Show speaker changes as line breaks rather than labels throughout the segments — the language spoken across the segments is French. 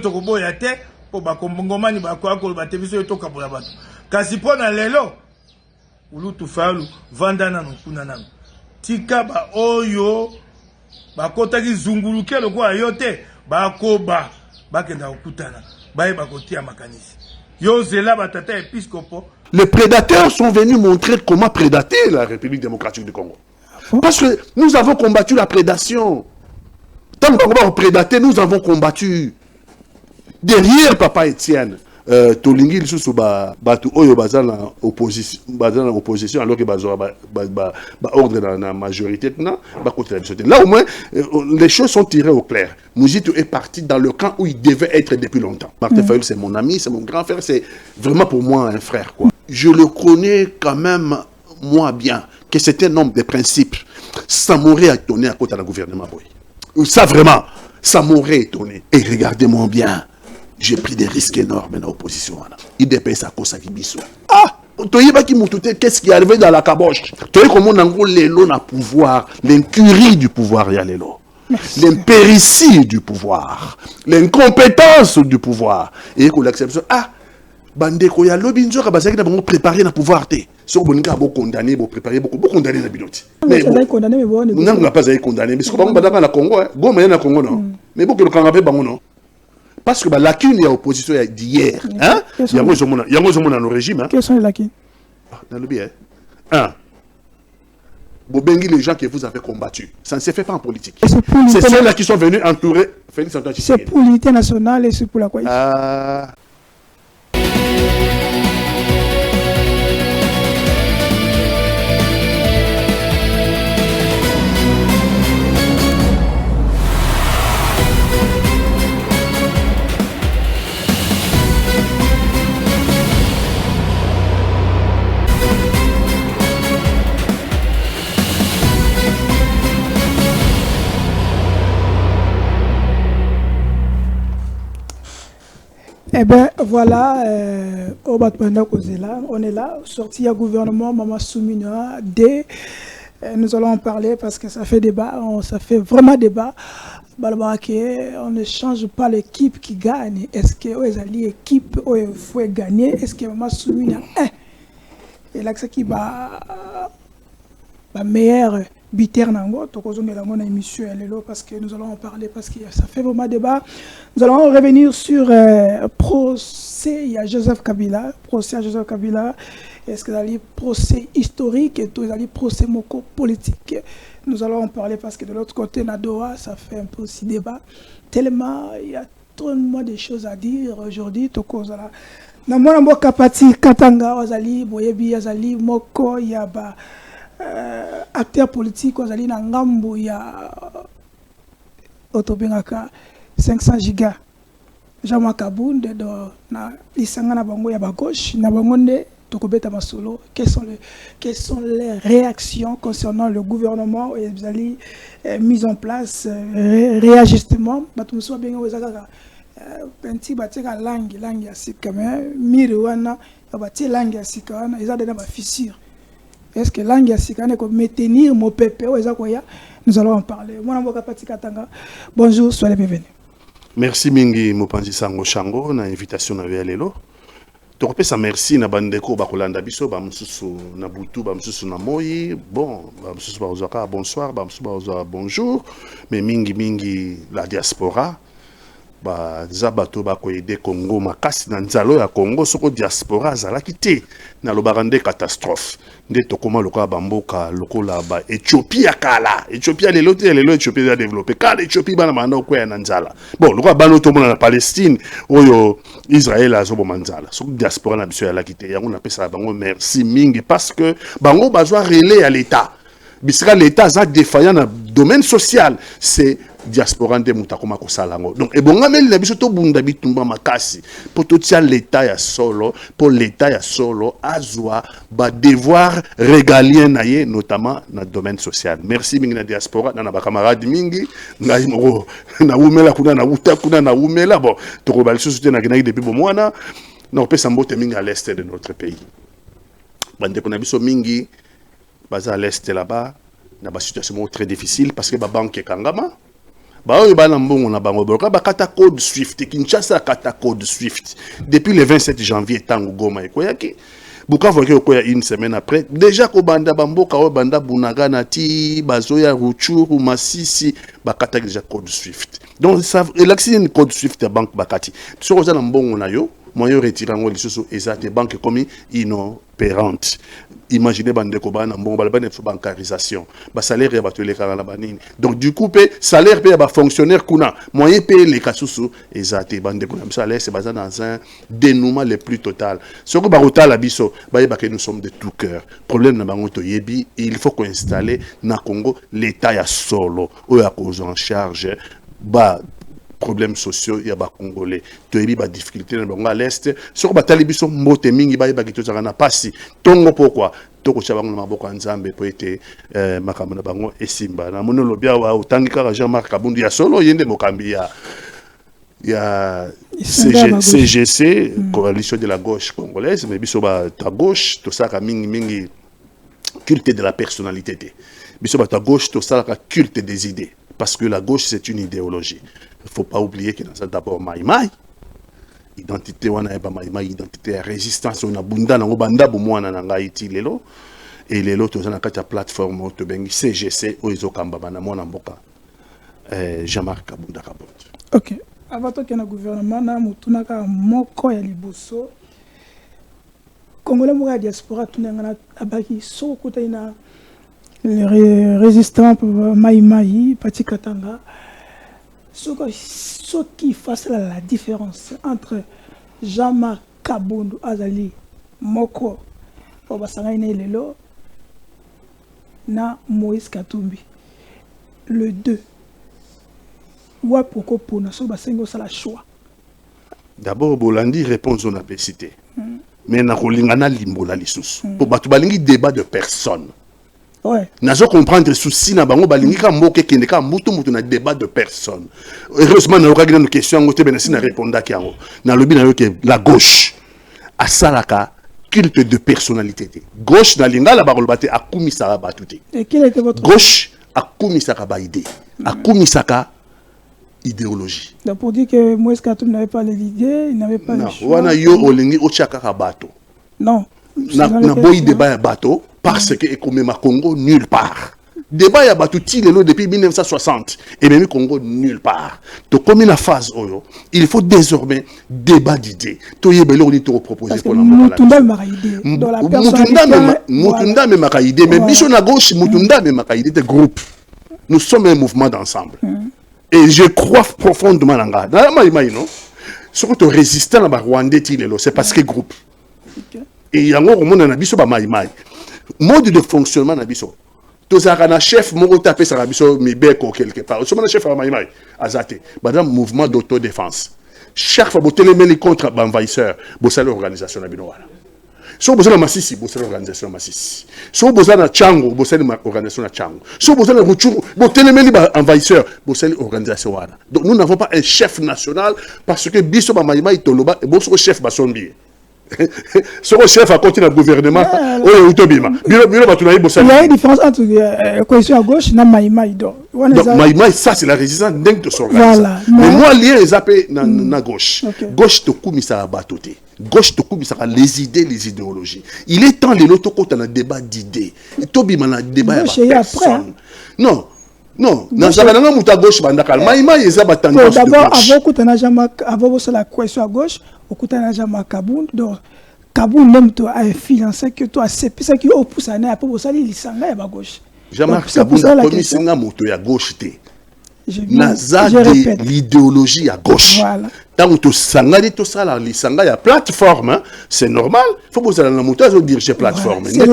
tokoboya te po bakombongomani bakoya koloba te biso tokabola bato kasi pona lelo ulutu falu vanda nano kuna nano tika ba oyo bakotaki zunguluke lokola yo te bakoba bakenda kokutana baye bakotia makanisi yo zela batata episcopo.
Les prédateurs sont venus montrer comment prédater la République démocratique du Congo. Parce que nous avons combattu la prédation. Tant qu'on va prédater, nous avons combattu. Derrière Papa Étienne, Tolingi il sous batu oyo bazana opposition alors que bazora ordre dans la majorité là au moins les choses sont tirées au clair. Mouzito est parti dans le camp où il devait être depuis longtemps. Martin Fayulu c'est mon ami, c'est mon grand frère, c'est vraiment pour moi un frère quoi. Je le connais quand même moi bien que c'est un homme de principe. Ça m'aurait étonné à côté du gouvernement boy. Ça vraiment, ça m'aurait étonné. Et regardez-moi bien. J'ai pris des risques énormes dans l'opposition. Il dépasse à cause de Bisso. Ah! Qu'est-ce qui est arrivé dans la caboche? Tu vois comment on a le pouvoir, l'incurie du pouvoir, il y a l'impéritie du pouvoir, l'incompétence du pouvoir. Et qu'on l'accepte. Ah! Bandeko ya lobinzo ka bazaki na bango préparer na pouvoir te. So boninga bo condamner, bo préparer beaucoup condamner na biloti.
Mais ça condamné mais bon.
Non, on n'a pas condamné mais ce que bango badaka na Congo, go mais na Congo non. Mais beaucoup le kangabe bango non. Parce que la lacune il y a opposition d'hier, hein? Il y a dans le régime, hein?
Quels sont les lacunes?
Dans le bien. Un. Bobengi les gens que vous avez combattus. Ça ne se fait pas en politique. C'est ceux-là qui sont venus entourer Félix Antoine Tshisekedi.
C'est pour l'unité nationale et c'est pour la coalition.
Ah.
Eh bien, voilà, on est là, sorti à gouvernement, Maman Soumina, nous allons en parler parce que ça fait débat, ça fait vraiment débat. On ne change pas l'équipe qui gagne. Est-ce que l'équipe il faut gagner? Est-ce que Maman Soumina et là c'est qui va meilleur Biter Nango, émission parce que nous allons en parler parce que ça fait vraiment débat. Nous allons revenir sur procès à Joseph Kabila. Procès à Joseph Kabila. Est-ce que c'est un procès historique et tout, un procès politique? Nous allons en parler parce que de l'autre côté, Nadoa, ça fait un peu aussi débat. Tellement, il y a tellement de choses à dire aujourd'hui. Namona Kapati, Katanga, Ozali, Boyebi, Azali, Moko, Yaba. Acteurs politiques, on a dit Ngambo, il y a Otobengaka 500 gigas. Jean-Marc Kabounde, na Isanga na bango ya gauche, na bangonde Tokobeta Masolo. Quelles sont les réactions concernant le gouvernement et les mise en place, réajustement? Batumso benga wezaka penti bateka langue ya sikama, miriwana abati langue ya sikana, ils ont des fissures. Est-ce que langue ya sikane ko maintenir mon pépé nous allons en parler. Bonjour, soyez bienvenue.
Merci mingi Mopanzi Sango Shango na invitation na lelo. Tokopé sa merci na bandeko bakolanda biso ba mususu na butu ba mususu na moyi. Bon, ba mususu ba ozaka bonsoir, ba mususu ba ozaka bonjour. Mais mingi la diaspora ba zabato ba ko aider Congo makasi na nzalo ya Congo soko diaspora zalaki te na lobarande catastrophe nde tokoma lokola bamboka lokola ba Éthiopie kala Éthiopie lelo Éthiopie a développé kala Éthiopie bana manda ko ya nzala bon lokola bano to mona na Palestine oyo Israël azobo manzala soko diaspora na biso ya lakite yango na pesa bango merci mingi parce que bango bazwa relais à l'état bisika l'état za défaillant na domaine social c'est diaspora nde mutakoma ko salango donc ebonga meli na biso to bunda bitumba makasi pour tout ça l'état ya solo pour l'état ya solo azwa ba devoir régalien naie notamment dans domaine social. Merci mingi na diaspora na ba camarades mingi ngai moko na umela kuna na uta kuna na umela bon to ko baliso soutien na kinaki depuis bon mwana na pesa mbote mingi à l'est de notre pays bande ko na biso mingi baza à l'est là-bas na ba situation très difficile parce que ba banque kangama Ba oyo bana mbongo na bango boka bakata code Swift Kinshasa kata code Swift depuis le 27 janvier tango Goma ekoyaki Bukavu ko ya une semaine après déjà ko banda bamboka o banda Bunaga nati bazoya Ruchuru Masisi bakata déjà code Swift donc ça l'accès code Swift ya banque bakati so ko za na mbongo na yo moyen retirer ngo lisusu ezate banque comme inopérante. Imaginez bande ko bana mbongo balabane bancarisation ba salaire ya batole kala na banini donc du coup pe salaire pe ba fonctionnaire kuna moyen pe les kasusu ezate bande ko salaire c'est basé dans un dénouement le plus total ce que ba rotala biso ba yeba que nous sommes de tout cœur problème na bango to yebi il faut qu'on installer na Congo l'état ya solo o ya cause en charge ba problèmes sociaux il y a ba congolais to yebi ba difficulté na bango à l'est ce que ba talibiso mbote mingi ba yeba kito na pasi tongo pourquoi toko chabango na maboko nzambe po ete makambo na bango esimba na mono lobia wa utangi kaka Jean-Marc Kabundu ya solo yende mokambi ya CGC coalition de la gauche congolaise mais biso ba ta gauche to saka mingi culte de la personnalité biso ba ta gauche to saka culte des idées parce que la gauche c'est une idéologie. Il ne faut pas oublier que dans d'abord Maïmaï, identité wana eba Maïmaï, identité à résistance on a bunda na banda bomwana na ngaiti lelo et lelo to na kata plateforme to bengi CGC o ezokamba bana mona mboka Jean-Marc Kabunda Kabot.
OK. Avant que le gouvernement na mutuna ka moko ya liboso Congolais mo diaspora tunanga abaki so kutaina les résistants Maïmaï Pati Katanga. Ce qui fasse la différence entre Jean-Marc Kabundu Azali Moko Obasangaine Lelo na Moïse Katumbi le 2 wa poko pona so basengo sala choix
d'abord Bolandi répond aux apécité mais na kolingana limbola lisusu pour batu balingi débat de personne.
Ouais.
Nazo comprendre souci na bango balingi ka mboke kende ka mutu na débat de personne. Heureusement na okagina une question ngote benasi na répondre ki yango. Na lobi na yo ke la gauche a salaka culte de personnalité. Gauche na lingala ba kolbate akumisa ba tuti.
Et quel était votre
gauche akumisa ka ba idée. Akumisa ka idéologie.
Donc pour dire que Moïse Katumbi n'avait pas l'idée, il n'avait pas le choix.
Wana yo olingi ochaka ka bato.
Non.
Na boy débat ya bato parce que Ekomema Congo nulle part. Débat ya bato tilelo depuis 1960 et même Congo nulle part. To comme la phase oyo, il faut désormais débat d'idées. To yebelo ni to proposer pour la
Mutunda makaide dans la personnalité.
Mutunda me makaide mais biso na gauche Mutunda me makaide de groupe. Nous sommes un mouvement d'ensemble. Et je crois profondément en ça. Dans la maïmaï non. Ce que tu résistant à Rwandais tilelo, c'est parce que groupe. Et yango romona na biso ba maïmaï. Mode de fonctionnement na biso. Tozaka na chef moko tapé sa biso mibeko quelque part. Somona chef à maïmaï azate. Badam mouvement d'autodéfense. Chaque fois botelemeli contre l'envahisseur, bossale organisation na bino wala. So bossale Masisi, bossale organisation Masisi. So bossale Chango, bossale organisation Chango. So bossale Ruchuru, botelemeli envahisseur, bossale organisation wala. Donc nous n'avons pas un chef national parce que biso ba maïmaï toloba et bosso chef basombi. Ce chef a continué le gouvernement. Il y a
une différence entre la coalition à gauche et Maïmaï. Donc
Maïmaï, ça c'est la résistance dingue de s'organiser. Mais moi, lié les appels na gauche. Gauche te koumisa à batoté. Gauche te koumisa les idées, les idéologies. Il est temps de l'autre côté dans le débat d'idées. Tobi man a débat à personne. Non. Non, dans la mouta gauche bandakal. Maïmaï est à tendance de gauche.
D'abord, avant la coalition à gauche, au côté de Jean-Marc Kabund, donc Kabund même toi a influencé que toi c'est ça qui au pousse année après ça il s'engage à gauche.
Jean-Marc Kabund a commis singa moto ya gauche té. Naza de l'idéologie à gauche. Voilà. Tant que sangali tout ça là lisanga ya plateforme, c'est normal. Faut poser la moto à diriger plateforme.
C'est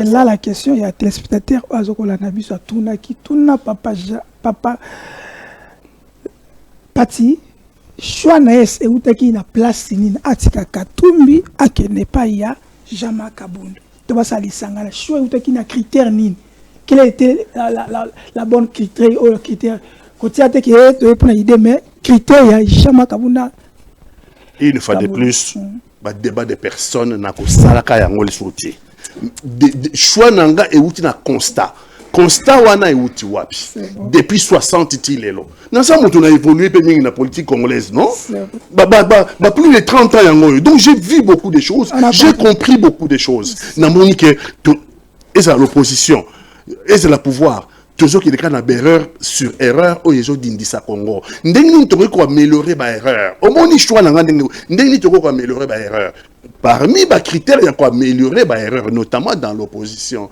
là la question, il y a téléspectateurs azokola na biso tuna ki tuna papa Pati choix na es eutaki na place nini atika Katumbi akene pa ya Jean-Marc Kabundu. To basa lisanga la choix eutaki na critère nini. Quel était la bonne critère ou le critère côté ate qui est pour l'idée mais critère ya Jean-Marc Kabundu.
Une fois de plus, ba débat de personnes na ko salaka yango le soutien. Choix nanga euti na constat constat wana euti wapi depuis 60 tilelo na ça on a évolué pe mingi na politique congolaise non plus de 30 ans yango donc j'ai vu beaucoup de choses j'ai compris beaucoup de choses na moni que et ça l'opposition et c'est le pouvoir toujours qu'il y a une erreur sur erreur au yezo d'indisa Congo ndenge ni toko ko améliorer ba erreur au moni choix na ndenge ni toko ko améliorer ba erreur parmi ba critères ya ko améliorer ba erreur notamment dans l'opposition.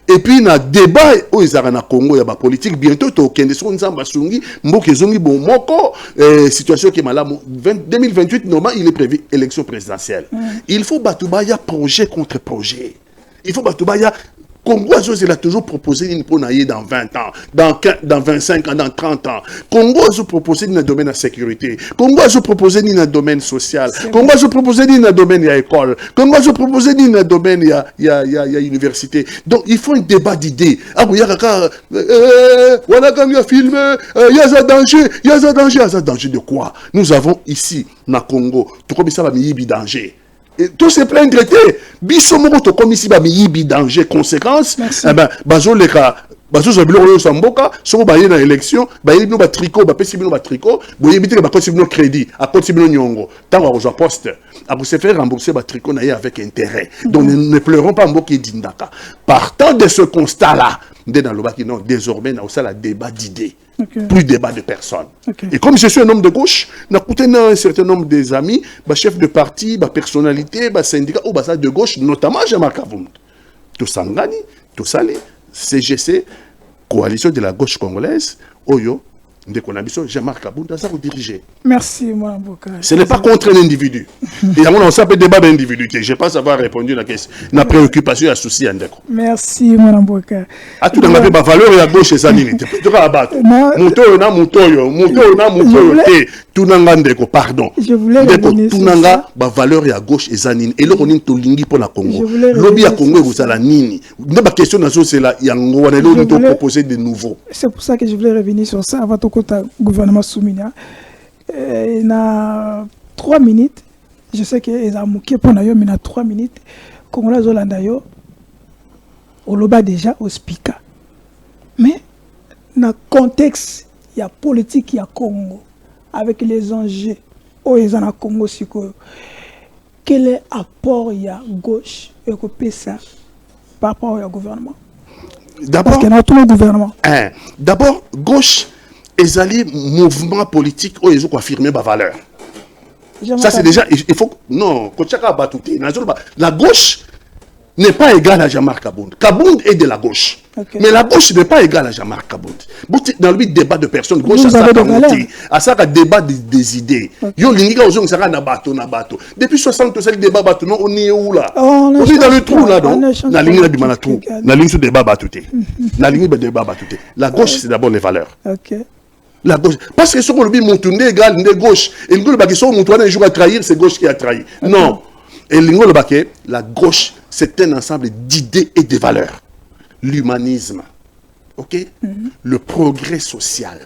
Et puis na débat où ils na Congo ya ba politique bientôt to kende so nzamba sungi mboke zongi bon moko situation qui malamu 2028 normalement il est prévu élection présidentielle. Il faut batubaya projet contre projet. Il faut batubaya Congo il a toujours proposé une ponaille dans 20 ans, dans 25 ans, dans 30 ans. Congo a proposé dans le domaine de la sécurité. Congo a proposé dans le domaine social. Congo a proposé dans le domaine de l'école. Congo a proposé dans le domaine de l'université. Donc il faut un débat d'idées. Ah oui, il y a quand il filmé, il y a un danger, il y a un danger. Il y a un danger de quoi? Nous avons ici, dans Congo, tout comme ça va me danger. Tous ces pleins traités, bisomoko to comme ici ba miyibi danger conséquence eh ben bazo leka bazo zabilo yo samboka soko ba yena élection ba yebino ba tricot ba pesi bino ba tricot bo yebite ba kosi bino crédit a kosi bino nyongo tango ko poste a ko se faire rembourser ba tricot na avec intérêt donc ne pleurons pas mboki dindaka partant de ce constat là dans le baki non désormais na ça la débat d'idées. Plus débat de personnes. Et comme je suis un homme de gauche, n'a coûté un certain nombre des amis, chef de parti, personnalité, syndicat ou ça de gauche, notamment Jean-Marc Avoum. Tout Sangani, tout Salé, CGC, coalition de la gauche congolaise, Oyo, dès qu'on a mis Jean-Marc Avoum, ça vous diriger.
Merci, mon avocat.
Ce n'est pas contre un individu. Et à mon avis, ça peut débat d'individu. Je pense avoir répondu à la question. La préoccupation et la souci.
Merci, mon avocat.
À tout le monde, la valeur est à gauche et ça n'imite. Tu vas abattre. Moutoyo na moutoyo. Moutoyo na moutoyo. Pardon.
Je voulais revenir sur ça.
La valeur est à gauche et ça n'imite. Et là, on est au lingi pour la Congo. Lobby à Congo, vous avez la nini. La question, c'est là. Il y a un proposer de nouveau.
C'est pour ça que je voulais revenir sur ça. Avant tout, le gouvernement Soumina. Il y a 3 minutes. Je sais qu'il y a mouké pour nayo, mais il y a 3 minutes. Congolais Zolandayo, au loba déjà au speaker. Mais dans le contexte, il y a politique, il y a Congo, avec les enjeux, où ils ont Congo, quel est l'apport il y a gauche et ça par rapport au gouvernement? Parce qu'il y a tout le gouvernement.
D'abord, gauche, ils allaient mouvement politique où ils ont affirmé ma valeur. Ça, c'est déjà. Il faut. Non, la gauche n'est pas égale à Jean-Marc Kabound. Kabound est de la gauche. Mais la gauche n'est pas égale à Jean-Marc Kabound. Dans le débat de personnes, gauche a ça un débat des idées. Depuis 60 ans, le débat, on est où là? On est dans le trou là, non? La ligne de la trou. La ligne de débat battuté. La ligne de débat battuté. La gauche, c'est d'abord les valeurs. La gauche. Parce que ce qu'on dit, mon tourné égal, de gauche. Et le baquet, son montoine, un jour à trahir, c'est gauche qui a trahi. Non. Et le baquet, la gauche, c'est un ensemble d'idées et de valeurs. L'humanisme. Ok? Le progrès social.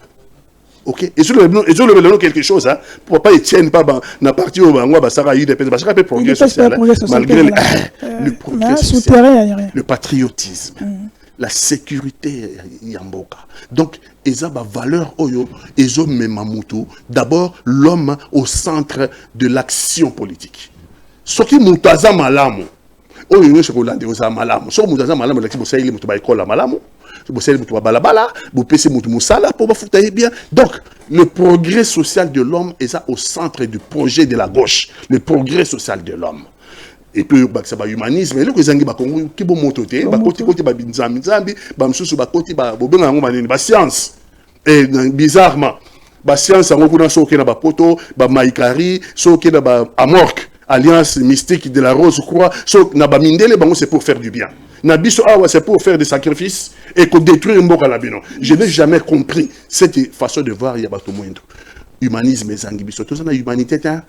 Ok? Et je le quelque chose, hein. Pour pas Etienne, pas dans la partie où on va s'arrailler des parce qu'il y a progrès social. Malgré le progrès social. Le patriotisme. La sécurité yamboka. Donc, ils ont valeur oyo, ils ont même d'abord l'homme au centre de l'action politique. Ce qui moutaza malamu, oyo je kolande oza malamu. So moutaza malamu, l'action c'est il moutou école malamu. C'est moutou balabala, vous pèsez moutou musala pour vous foutre bien. Donc, le progrès social de l'homme est au centre du projet de la gauche. Le progrès social de l'homme. Et puis ça va humanisme et le que zangi ba Congo ki bo mototé ba côté ba binzambi ba msusu ba côté ba bobenga ngoma nini ba science et bizarrement ba science ngo kuna soke na ba poto ba maikari soke na ba amorque alliance mystique de la rose croix so na ba mindele bango c'est pour faire du bien na biso awa c'est pour faire des sacrifices et que détruire mboka la bino. Je n'ai jamais compris cette façon de voir ya ba to moindre humanisme zangi biso to na humanité ta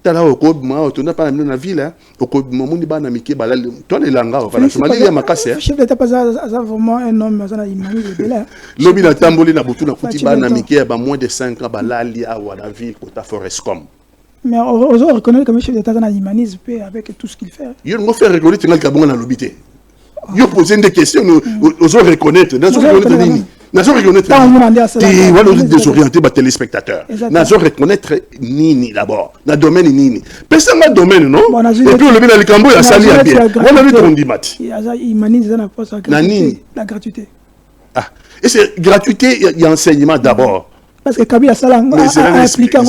tala oko moi on n'a pas dans la ville oko momuni bana mike balal toi les langa voilà somali ya makase
chef d'état pas ça vraiment un homme ça na imani de là
lobi na tamboli na butu na kuti bana mike ba moins de 5 ans balali à la ville kota Forestcom.
Mais on reconnaît comme chef d'état na humanisme avec tout ce qu'il fait.
Il me fait rigoler tu ngal kabonga na lobité Yo poser des questions, nous on reconnaître. Nous on reconnaître. Et voilà, désorienter les téléspectateurs. Nous on reconnaître Nini d'abord. Dans le domaine Nini. Personne n'a domaine, non? Et puis, on le met dans le cambo, il y a sali à bien. On a vu ton dimat.
Il manise la gratuité.
Ah. Et c'est gratuité, il y a enseignement d'abord.
Parce que Kabila Salang a appliqué un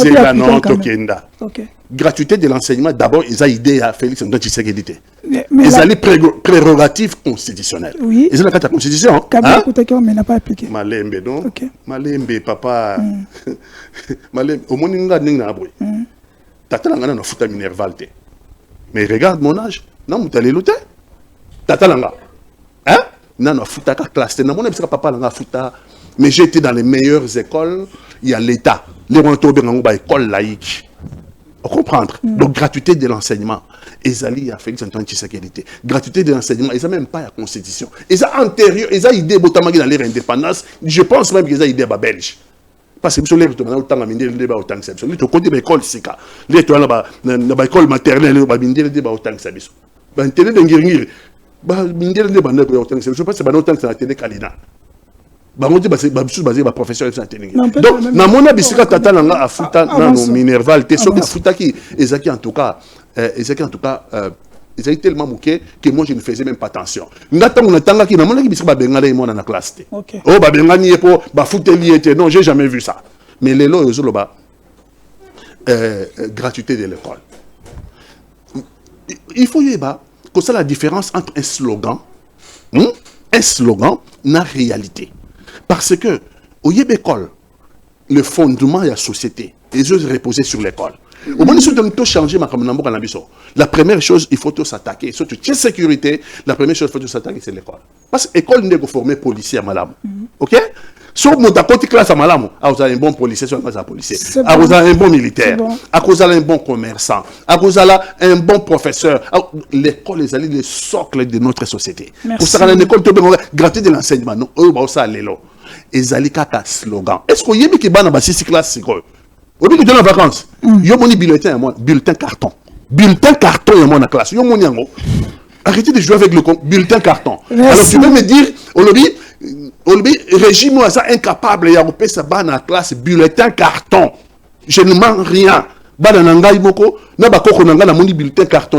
gratuité de l'enseignement, d'abord, ils ont idée à Félix Antoine Tshisekedi. Ils ont les prérogatives constitutionnelles. Oui. Ils ont la constitution.
Kabila Koutekeo, mais n'a pas appliqué.
Malembe, non? Malembe, papa. Malembe, au moins, il y a un abri. Tata Langa n'a foutu Minervalte. Mais regarde mon âge. Non, vous allez lutter. Tata Langa. Hein? Non, non, foutu à classe. Non, mon papa Langa foutu. Mais j'ai été dans les meilleures écoles. Il y a l'État. Les rentobés dans l'école laïque. Vous comprenez? Donc, gratuité de l'enseignement. Ezali a Félix Antoine Tshisekedi. Gratuité de l'enseignement. Ils n'ont même pas la constitution. Ils ont antérieur. Ils ont idée Botamagi dans leur indépendance. Je pense même qu'ils ont idée à Belge. Parce que si vous avez autant de débat autant que ça. Vous avez une école sika. Vous avez une école maternelle. Vous avez une débat autant que ça. Vous avez une télé d'ingénierie. Vous avez une débat autant que ça. Je pense que c'est autant que ça a été Kalina. Bangondi basé professeur de santé. Donc na mona bisika tata langa afuta na no Minerval te soki afuta ki ezaki en tout cas ezaki tellement moqué que moi je ne faisais même pas attention. Ngatango natanga ki na mona ki bisika ba bengala imona na classe te. Oh ba bengani epo ba futeli ete non, j'ai jamais vu ça. Mais les lois ezolo ba gratuité de l'école. Il faut y ba que ça la différence entre un slogan na réalité. Parce que, au Yébécole, le fondement de la société, les autres reposaient sur l'école. Au moment où nous avons changé, la première chose, il faut s'attaquer. Surtout, la sécurité, la première chose, il faut s'attaquer, c'est l'école. Parce que l'école n'est pas formée policier à Malam. Ok? Sauf que côté classe à Malam, vous avez un bon policier, vous avez un policier. Vous avez un bon militaire. Vous avez un bon commerçant. Vous avez un bon professeur. L'école est le socle de notre société. Pour ça, l'école, gratuité de l'enseignement. Non, vous avez l'élo. Et zali kaka slogan. Est-ce que vous avez qui ban dans 6 classes? Au lieu de en vacances, il y a mon bulletin, bulletin carton. Bulletin carton, il y a mon classe. Il y a mon yango. Arrêtez de jouer avec le bulletin carton. Alors tu peux me dire, le régime est incapable, il y a un classe, bulletin carton. Je ne mens rien. Bulletin carton.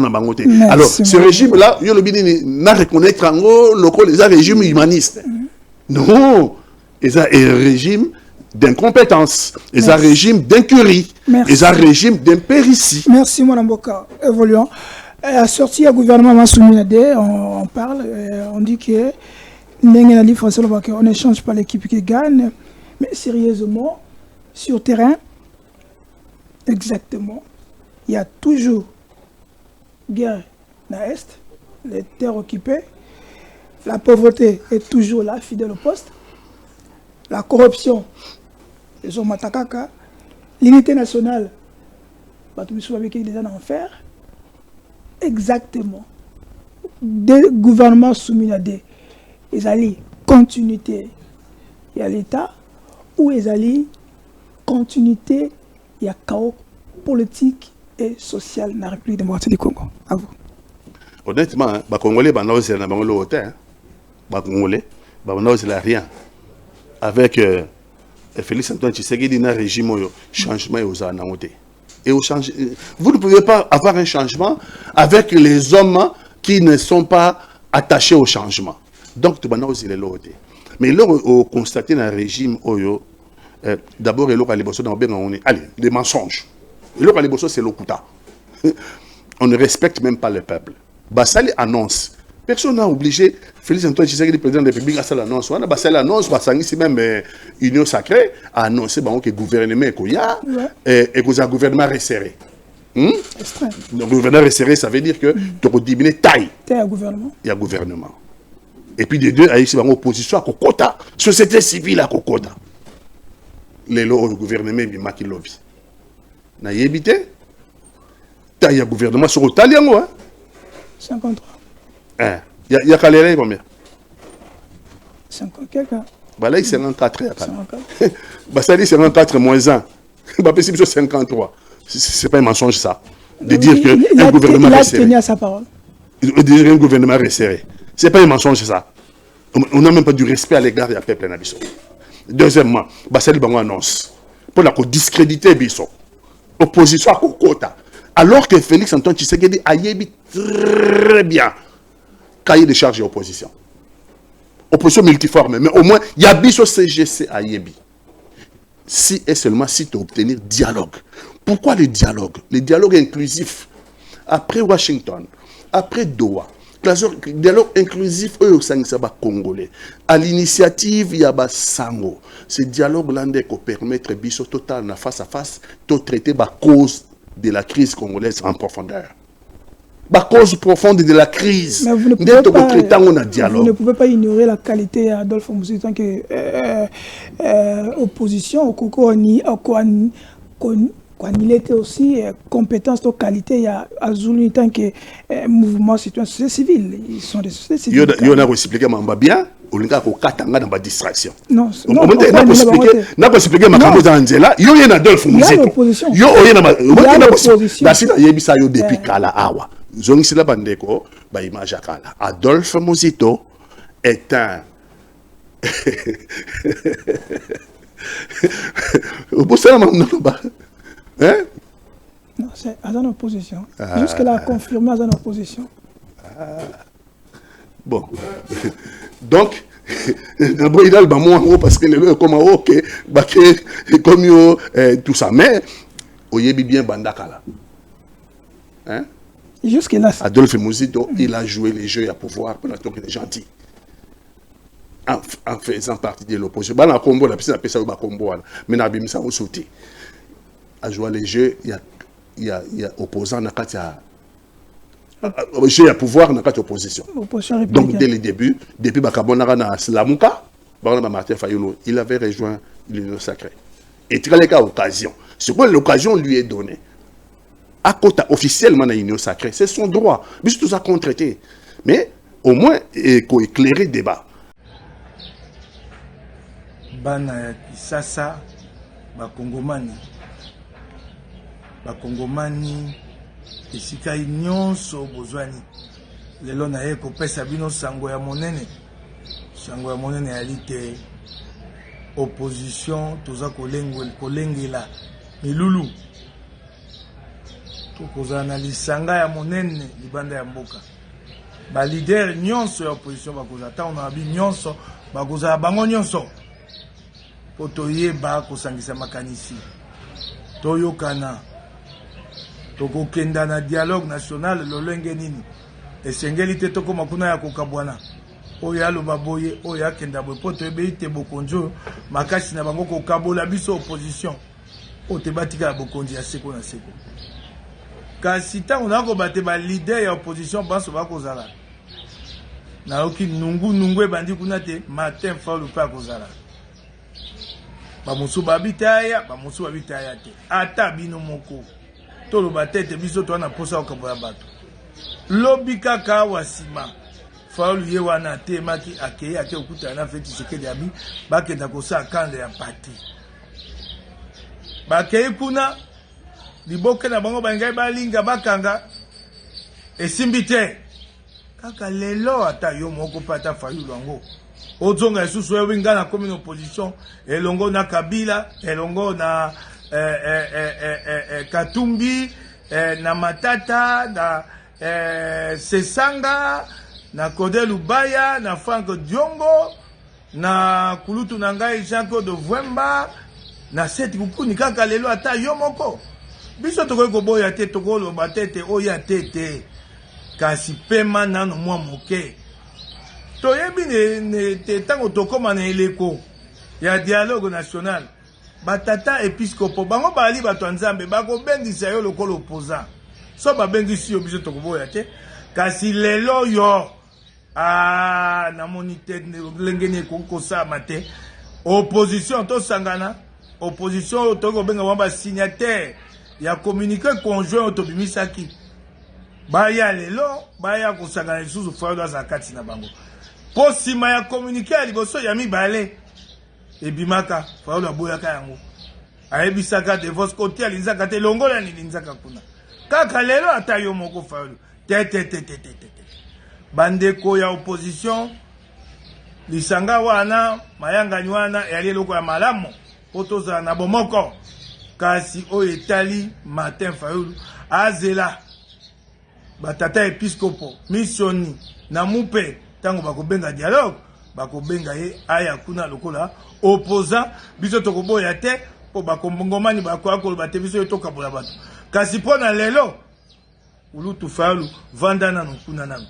Alors ce régime-là, il y a le reconnaître les régimes humanistes. Non, ils ont un régime d'incompétence, ils ont un régime d'incurie, ils ont un régime d'impéritie.
Merci, Mme Boka. Évoluons. À sortie du gouvernement Massoumine, on parle, on dit que on n'échange pas l'équipe qui gagne, mais sérieusement, sur terrain, exactement, il y a toujours guerre dans l'Est, les terres occupées. La pauvreté est toujours là, fidèle au poste. La corruption, les hommes matakaka. L'unité nationale, avec des en enfer. Exactement. Des gouvernements soumis à des continuité, il y a l'État, ou ils allaient continuité, il y a chaos politique et social dans la République démocratique du Congo. À vous.
Honnêtement, les Congolais, ils n'ont rien. Avec Félix Antoine Tshisekedi, il y a un régime changement aux anamotés. Et vous ne pouvez pas avoir un changement avec les hommes qui ne sont pas attachés au changement. Donc, tout le monde est là. Mais là, on constate dans le régime, d'abord, les mensonges. C'est l'Okuta. On ne respecte même pas le peuple. Bassali annonce. Personne n'a obligé Félix Antoine Tshisekedi, président de la République, à ça l'annonce. On a Bassali annonce, c'est même Union Sacrée, a annoncé que le gouvernement est et que le gouvernement resserré. Le gouvernement resserré, ça veut dire que tu peux diminuer taille. Il y a gouvernement. Et puis, des deux, il y a une opposition à Kokota. Société civile à Kokota. Le gouvernement est maki lobby. Na yébité. Il y a gouvernement sur l'Italien.
53.
Il y a Kaléré combien?
50 quelqu'un.
Là, il 54. Bah, ça dit 54 moins 1. Bah, c'est 53. C'est pas un mensonge, ça. De dire qu'un gouvernement resserré.
Il a tenu à sa parole.
De dire un gouvernement resserré. C'est pas un mensonge, ça. On n'a même pas du respect à l'égard du peuple Nabiso. Deuxièmement, Bassel Bango annonce pour la discréditer Biso. Opposition à Kokota. Alors que Félix Antoine Tshisekedi a yébi très bien cahier de charge et opposition. Opposition multiforme, mais au moins, il y a Biso CGC à yébi. Si et seulement si tu obtenir dialogue. Pourquoi le dialogue? Le dialogue inclusif. Après Washington, après Doha, le dialogue inclusif au Congolais. À l'initiative, il y a Sango. Ce dialogue-là peut permettre Biso total face à face de traiter la cause de la crise congolaise en profondeur. La cause profonde de la crise.
Mais vous ne pouvez pas ignorer la qualité d'Adolphe Moussy tant que opposition au Coco quand il était aussi compétence de qualité, il y a Azulu tant que mouvement citoyen société civile. Ils sont des sociétés civiles.
Il y a expliqué bien. On a katanga dans ma distraction.
Non,
on a expliqué ma campagne dans Angela. Il y a Adolphe Moussy. Il y a l'opposition. Depuis Kala Awa. Zongisila Bandeko, ba image à Kala. Adolphe Mozito est un. Vous pensez à hein?
Non, c'est à son opposition. Jusque-là, confirmé à son opposition.
Bon. Donc, d'abord, il a le bamou parce que le comme ok, comme yo, tout ça. Mais, au yebi bien Bandakala. Hein?
Jusque-là.
Adolphe Mozito, il a joué les jeux à pouvoir pendant qu'il est gentil. En faisant partie de l'opposition. Dans la combo, la piscine a fait combo. Mais n'a pas au sauté. À jouer les jeux, il y a opposant dans le jeu à pouvoir dans la opposition. Donc dès le début, depuis Bakabonara na Slamuka, Martin Fayulu, il avait rejoint l'Union sacrée. Et très les cas occasion. Ce que l'occasion lui est donnée. À côté officiellement dans l'Union sacrée, c'est son droit. Mais tout ça contre-traité. Mais au moins, il faut éclairer le débat.
Bana Kisasa, Bakongomani, esika nyonso bozwani. Lelo na ye kopesa bino sango ya monene. Sango ya monene alite opposition toza kolengela milulu. Tokoza na lisanga ya monene libanda ya mboka. Ba leader nyonso ya opposition bakoza ta on a bi nyonso bakoza bango nyonso. Poto yeba kosangisa makanisi. Toyokana. Toko kenda na dialogue national lolenge nini esengeli te toko makuna ya kokabwana oya lo baboye oya kenda bopoto ebeite bokonjo makasi na bango kokabola biso opposition o te batika bokonji ya seko na seko kasi tango na ko bate ba leader ya opposition banso bakozala na oki nungu ebandi kuna te matin faulu pa kozala ba musu babitaya te ata bino moko tolo batete biso to na posa okabola bato lobi kaka wasima faulu ye wana te maki akeye ake okuta na feti sekedi abi bakenda kosa kande ya pati bakeye kuna liboke na bango bangai balinga bakanga esimbi te kaka lelo ata yo moko pata faulu yango ozonga esusu yo binga na commune opposition elongo na Kabila elongo na Katumbi, na Matata, na Sesanga, na Kodé Lubaya, na Franck Diongo, na Kulutu Nangai Jean-Claude Vwemba, na Seti Kukuni kaka lelo ata yomoko. Biso toko koboya te toko lo batete oya tete. Kasi pema nano mwa moke. Toyebi ne te tango tokoma na eleko ya dialogue national. Batata episcopo bango bali bato nzambe bako bengisa yo lokolo opposant so ba bengisi yo biso tokoboya te kasi lelo yo na monite lengene ko sa mate opposition to sangana opposition to ko benga wamba signataire ya communiqué conjoint to bimisaki baya lelo baya ko sangana susu fado za kati na bango po sima ya communiqué ya liboso ya mibale ebimaka faula boyaka yango ayebisaka de vos côté alinzaka te longola ni linzaka kuna kaka lelo ata yo moko faulu te bandeko ya opposition lisanga wana mayangani wana yali eloko ya malamu po tozala na bomoko kasi oyo etali Martin Fayulu azela batata episkopo missioni na mupe tango bakobenga dialogue bakobenga ye aya kuna lokola opposant biso tokoboya te po bakombongomani bakoya koloba te biso etokabola bato kasi mpona lelo Ulutu Fayulu vanda nano kuna nano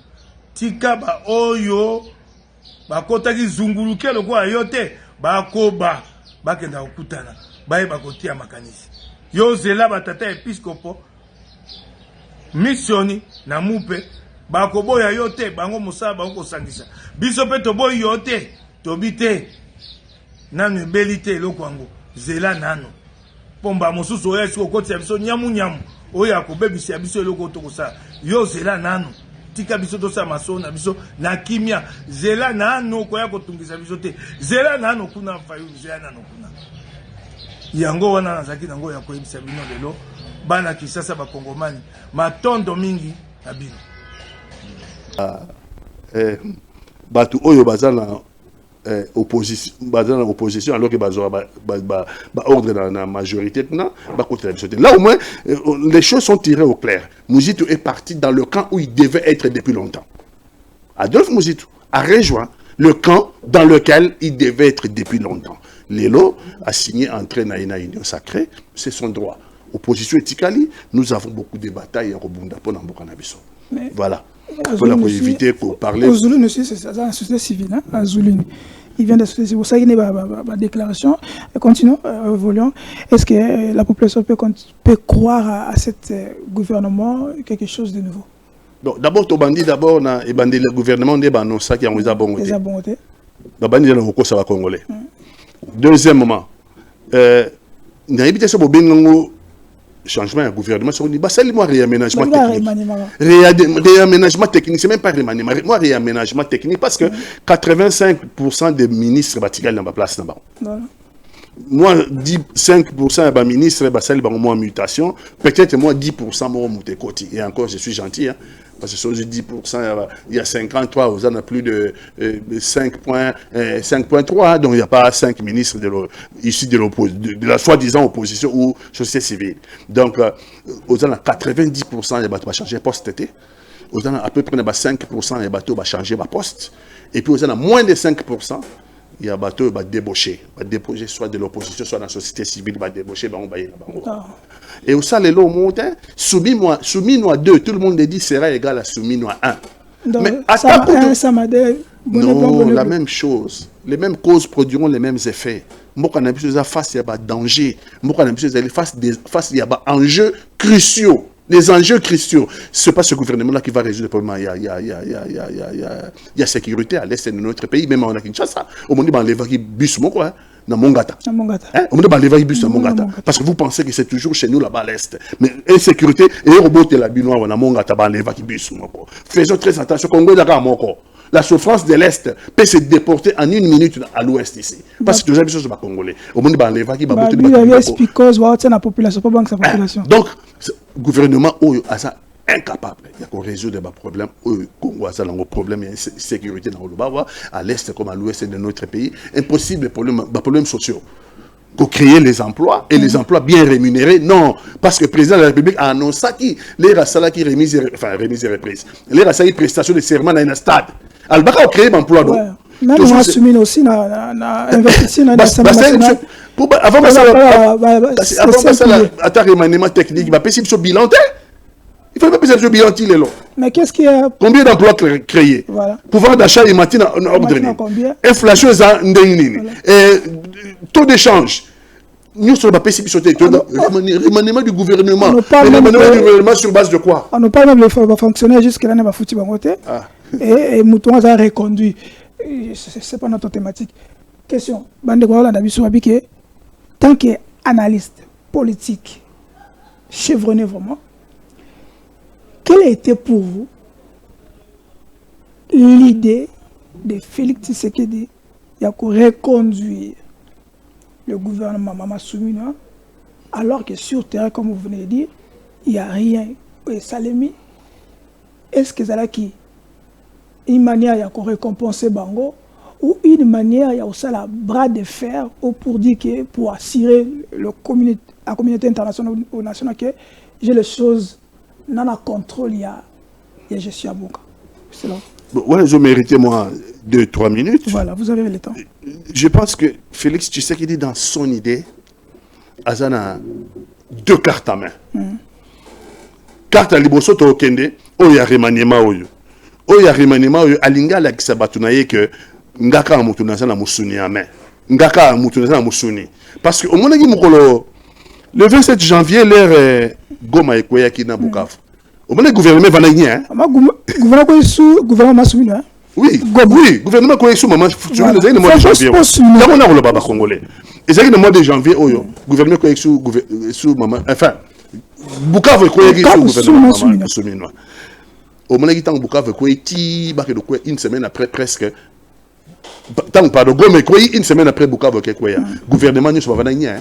tika ba oyo bakotaki zunguluke lokola yo te bakoba bakenda kokutana baye bakotia makanisi yo zela batata episkopo missioni na mupe bakoboya yo te bango mosala bango kosangisa biso pe toboyi yo te tobi te nanu ebeli te eloko yango zela nano pomba mosusu oyo esi kokotisa biso nyamu oyo akobebisa biso eloko tokosala yo zela nano tika biso tosala masolo na biso na kimia zela nano koya kotungisa biso te zela nano kuna Fayulu zela nano kuna yango wana nazaki nango ya koyebisa bino lelo bana Kisasa bakongomani matondo mingi na bino
batu oyo bazana opposition alors que ordre dans la majorité là au moins les choses sont tirées au clair. Muzitu est parti dans le camp où il devait être depuis longtemps. Adolphe Muzitu a rejoint le camp dans lequel il devait être depuis longtemps. Lelo a signé entrer dans une union sacrée, c'est son droit. Opposition etikali, nous avons beaucoup de batailles à Robunda pour Namboka-Nabiso. Voilà. Pour éviter pour parler.
Azulune aussi, c'est la société civile. Hein? Azulune. Il vient de la société civile. Ça, il y a une déclaration. Continuons, évoluons. Est-ce que la population peut croire à cet gouvernement quelque chose de nouveau?
D'abord, le gouvernement n'est pas ça qui a été bon. Il a été bon Congolais. Deuxièmement, il y a une changement de gouvernement, c'est un réaménagement technique. Réaménagement technique, c'est même pas remaniement. Moi, réaménagement technique, parce que 85% des ministres sont dans la place. Moi, 5% des ministres sont en mutation. Peut-être moi, 10% sont muté. Et encore, je suis gentil. Hein, parce que sur 10%, il y a 53, vous en avez plus de 5,3. Donc, il n'y a pas 5 ministres ici de la soi-disant opposition ou société civile. Donc, vous en avez 90% des bateaux vont changer poste. Vous en avez à peu près 5% des bateaux vont changer poste. Et puis, vous en avez moins de 5%. Il y a des bateaux qui vont débaucher soit de l'opposition, soit de la société civile, qui va débaucher. Et au sein de l'eau monte, soumis-nous à 2, tout le monde dit sera égal à soumis-nous à 1.
Donc,
mais non, la même chose. Les mêmes causes produiront les mêmes effets. Moi, quand on a vu face à des dangers, moi, quand on a vu face à des enjeux cruciaux. Les enjeux cruciaux, ce n'est pas ce gouvernement-là qui va résoudre le problème. Il y a sécurité à l'est de notre pays, même en Kinshasa. Au moment où on l'évacue bus, quoi, dans Mongata. Au moment où on l'évacue bus dans Mongata. Parce que vous pensez que c'est toujours chez nous là-bas à l'est. Mais insécurité, et robot et la binoire, on a Mongata, on l'évacue bus. Faisons très attention. Congo est d'accord, mon corps. La souffrance de l'Est peut se déporter en 1 minute à l'Ouest ici. Parce que tous les choses sont congolais. Au monde, on l'évacue, on va
la population, pas banque sa population.
Donc, le gouvernement est incapable. Il y a qu'on résoudre des problèmes. Le Congo a un problème de sécurité dans le Bawa, à l'Est comme à l'Ouest de notre pays. Impossible, des problèmes sociaux. Pour créer les emplois, et les emplois bien rémunérés, non. Parce que le président de la République a annoncé qu'il les rassala qui remise et reprise. Les rassala prestation de serment dans un stade. Albaka a créé l'emploi.
Même on a assumé aussi investi dans la nationale.
Avant ça, remaniement technique, il va payer sur bilan. Il faut pas payer sur bilan.
Mais qu'est-ce qu'il y a?
Combien d'emplois créés? Voilà. Pouvoir d'achat et matin en ordre. Inflation, taux d'échange. Nous sommes pas payer sur remaniement du gouvernement. Remaniement du gouvernement sur base de quoi? On
ne parle même de fonctionnaires jusqu'à l'année, on va foutre bangoté. Et Mouton a reconduit. C'est pas notre thématique. Question. Tant qu'analyste politique chevronné vraiment, quelle a été pour vous l'idée de Félix Tshisekedi de reconduire le gouvernement Mama Soumina alors que sur terrain, comme vous venez de dire, il n'y a rien. Et Salemi, est-ce que c'est là qui une manière de récompenser Bango ou une manière il y a aussi la bras de fer pour dire que pour assurer la communauté internationale ou nationale que j'ai les choses dans le contrôle il y a gestion à Boka. C'est là.
Bon, ouais, je méritais moi 2-3 minutes.
Voilà, vous avez le temps.
Je pense que Félix Tshisekedi dans son idée a 2 cartes en main. Carte à liboso to okende oya remaniema oyo. Oya remaniema oyo alinga la kisabatu na ye que ngaka mutu na sana musuni en main. Ngaka mutu na sana musuni. Parce que au moment où le 27 janvier l'air Goma Ekoya qui na Bukavu. Au moment gouvernement va nañi hein.
Gouvernement ko sous gouvernement masumi hein.
Oui, oui, gouvernement ko sous maman sur le mois de janvier. Là on a le baba congolais. Et c'est le mois de janvier oyo gouvernement ko sous maman enfin Bukavu ko sous gouvernement masumi. Au moment où Bukavu ko ti ba que une semaine après presque tant pardon Goma ko une semaine après Bukavu ko ya gouvernement ni va nañi hein.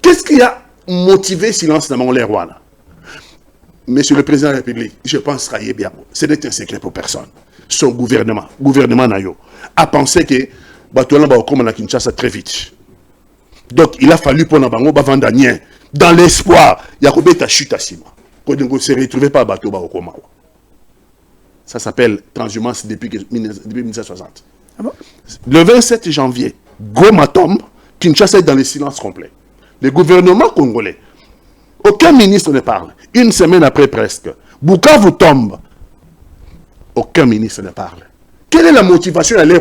Qu'est-ce qui a motivé silence dans mon Rwanda? Monsieur le Président de la République, je pense qu'il bien. Ce n'est un secret pour personne. Son gouvernement Nayo, a pensé que Batola va comme à Kinshasa très vite. Donc il a fallu pour Nabango vendre dans l'espoir. Il y a combien de chute à Sima. Quand on ne se retrouve pas à Batoba au Koma. Ça s'appelle transhumance depuis 1960. Ah bon? Le 27 janvier, Goma tombe, Kinshasa est dans le silence complet. Le gouvernement congolais, aucun ministre ne parle. Une semaine après presque, Bukavu tombe. Aucun ministre ne parle. Quelle est la motivation à l'air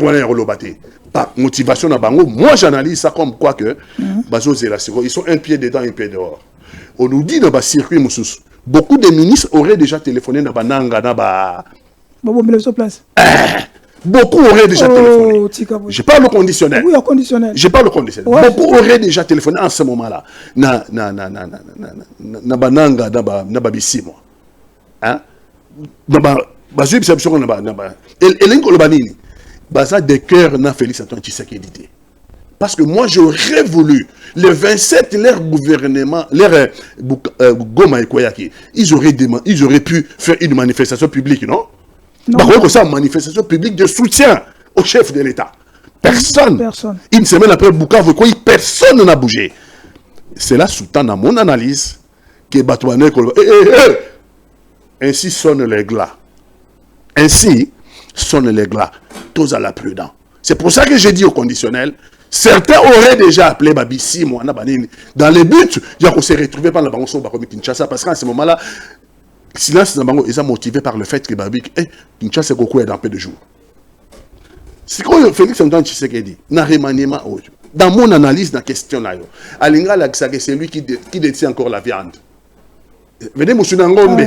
Par motivation à Bango, moi j'analyse ça comme quoi que ils sont un pied dedans, un pied dehors. On nous dit dans le circuit Moussous, beaucoup de ministres auraient déjà téléphoné dans Bananga, beaucoup auraient déjà téléphoné. Je parle au conditionnel.
Oui, au conditionnel.
Je parle au conditionnel. Ouais. Beaucoup auraient déjà téléphoné en ce moment-là. Na bananga na babisi moi. Hein? Des cœurs na Félix Antoine Tshisekedi. Parce que moi j'aurais voulu le 27 leur gouvernement, leur Goma Ekoyaki, ils auraient pu faire une manifestation publique, non? Non. Ça, une manifestation publique de soutien au chef de l'État. Personne. Une semaine après Bukavu, personne n'a bougé. C'est là, sous-tend dans mon analyse, que Batouane, ainsi sonnent les glas. Ainsi sonnent les glas. Tous à la prudence. C'est pour ça que j'ai dit au conditionnel, certains auraient déjà appelé Babissi, dans le but, il y a qu'on s'est retrouvé par la Banque de Kinshasa, parce qu'à ce moment-là, silence ils sont motivés par le fait que Babik Kinshasa est dans peu de jours. C'est quoi Félix Antoine Tshisekedi dans mon analyse de la question là, Alinga c'est lui qui détient encore la viande. Venez Moussuna Ngombe.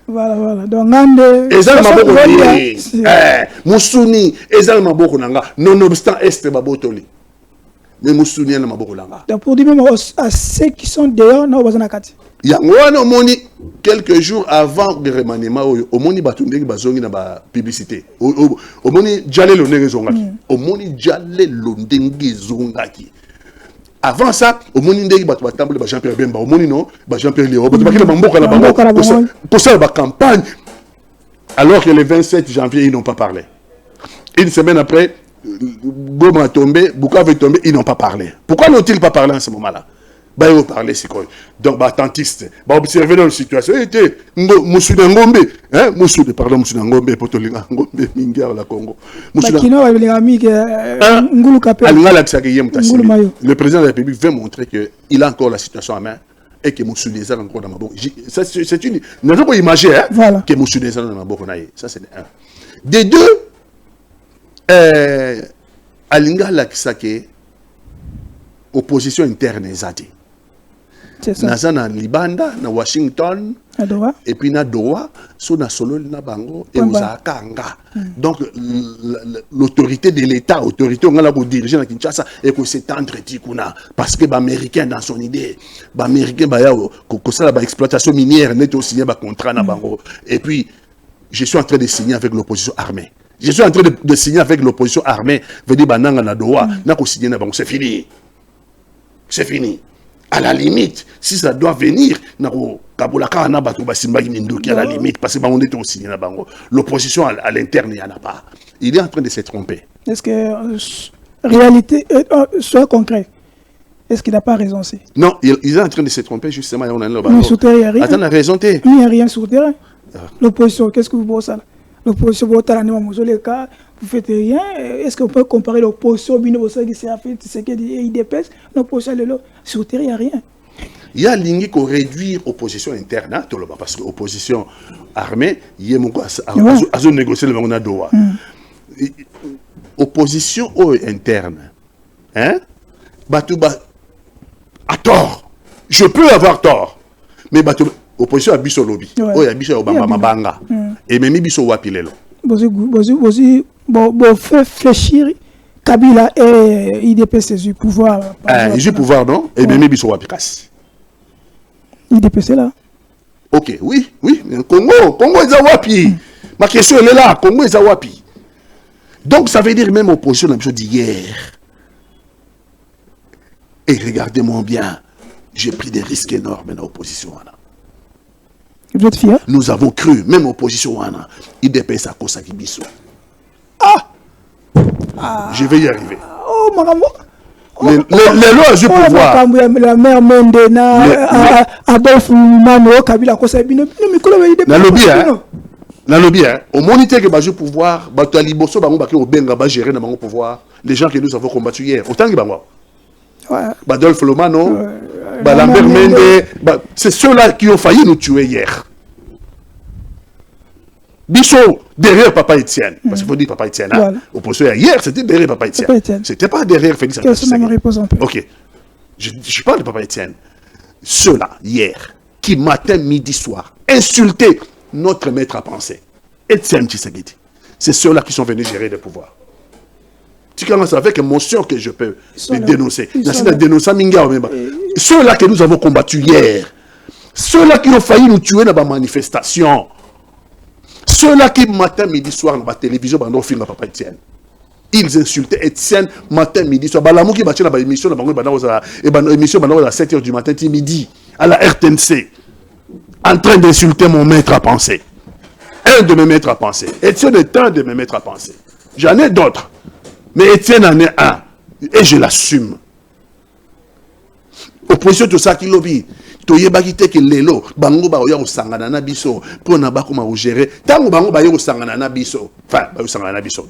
Voilà. Donc Ngande
Ezal Maboko Moussuni Ezal Maboko Nanga nonobstant Est Babotoli. Mais Moussuni na Maboko Nanga.
Donc pour dire même à ceux qui sont dehors na bazana kati.
Yango moni quelques jours avant le remaniement au moni batundeki bazongi na ba publicité au moni jale lo ndenge zongaki au moni jale lo ndenge zongaki avant ça au moni ndeki batu batambule ba Jean-Pierre Bemba au moni non ba Jean-Pierre Léo batu bakela bamboka na bango pour ça ba campagne alors que le 27 janvier ils n'ont pas parlé. Une semaine après Goma a tombé, Bukavu est tombé, ils n'ont pas parlé. Pourquoi n'ont-ils pas parlé en ce moment-là? Bah ils vont parler c'est quoi? Donc bah attentiste, bah observer dans la situation. Était Moussouda Ngombe, hein? Moussouda pardon Moussouda Ngombe potolinga Ngombe mingia la Congo.
Moussouda Kino avec les amis que Ngulu Kapé.
Le président de la République veut montrer que il a encore la situation en main et que Moussouda est encore dans ma boue. C'est une, nous avons imaginer hein? Voilà. Que Moussouda est dans ma boue. Ça c'est un. Des deux, Alinga Lakisake, opposition interne ezati. Naza na Libanda, na Washington, et puis na Doha, so na solo na bango et Osakanga. Donc l'autorité de l'État, l'autorité on a pour diriger na Kinshasa et que c'est entretien parce que l'Américain dans son idée, l'Américain ba ya ko ça la exploitation minière net aussi signé ba contrat na bango. Et puis je suis en train de signer avec l'opposition armée. Je suis en train de signer avec l'opposition armée, veut dire bananga na Doha, na ko signer na bango, c'est fini. C'est fini. À la limite, si ça doit venir, à la limite, parce que aussi l'opposition à l'interne, il n'y en a pas. Il est en train de se tromper.
Est-ce que réalité, soit concret, est-ce qu'il n'a pas raison aussi?
Non, il est en train de se tromper justement.
Mais sur terrain, il n'y a rien.
Attends, la raison t'es.
Il n'y a rien sur terrain. L'opposition, qu'est-ce que vous pensez ça? L'opposition, vous faites rien. Est-ce qu'on peut comparer l'opposition qui s'est fait, ce qui est IDPS, l'opposition sur terrain, il n'y a rien.
Il y a ligne qu'on réduire l'opposition interne, hein, parce que l'opposition armée, il y a négocier le Doha. Opposition interne, hein, à tort. Je peux avoir tort, mais opposition à biso lobby, il y a biso Obama Mabanga, et même biso wapilelo.
Vous faites fléchir Kabila et IDPS c'est pouvoir.
J'ai pouvoir, non? Et même biso wapikas.
IDPS là.
Ok, oui. Congo est à wapi. Ma question elle est là, Congo est à wapi. Donc ça veut dire même opposition la chose d'hier. Et regardez-moi bien, j'ai pris des risques énormes dans l'opposition.
Vous êtes fier?
Nous avons cru, même opposition, il dépasse à cause de Bisso. Je vais y arriver.
Oh, Maramo.
Les lois, je peux voir.
La mère Mondena, Adolphe Mano, Kabila, Kosabino,
la lobby, au moniteur que je pouvoir, Bataliboso, au Benga, gérer dans pouvoir, les gens que nous avons combattus hier. Autant que Adolphe Lomano, Lambert Mende, c'est ceux-là qui ont failli nous tuer hier. Bichot, derrière Papa Etienne. Parce qu'il faut dire Papa Etienne. Voilà. Opposition hier, c'était derrière Papa Etienne. C'était pas derrière Félix Antoine. Ok. Je parle de Papa Etienne. Ceux-là, hier, qui matin, midi, soir, insultaient notre maître à penser. Etienne Tshisekedi. C'est ceux-là qui sont venus gérer le pouvoir. Tu commences avec émotion que je peux les dénoncer. Ceux-là que nous avons combattus hier, ceux-là qui ont failli nous tuer dans la manifestation, ceux-là qui matin, midi, soir dans la télévision, dans le film de Papa Etienne, ils insultaient Etienne matin, midi, soir. Balamou qui battait dans l'émission, à 7h du matin, midi, à la RTNC, en train d'insulter mon maître à penser. Un de mes maîtres à penser. Etienne est un de mes maîtres à penser. J'en ai d'autres. Mais Etienne en est un. Et je l'assume. Opposition tout ça qui lobby. Toyebaki te ke lelo bango ba oya osangana na biso pona ba koma gérer tango bango ba yo osangana na biso enfin ba yo osangana na biso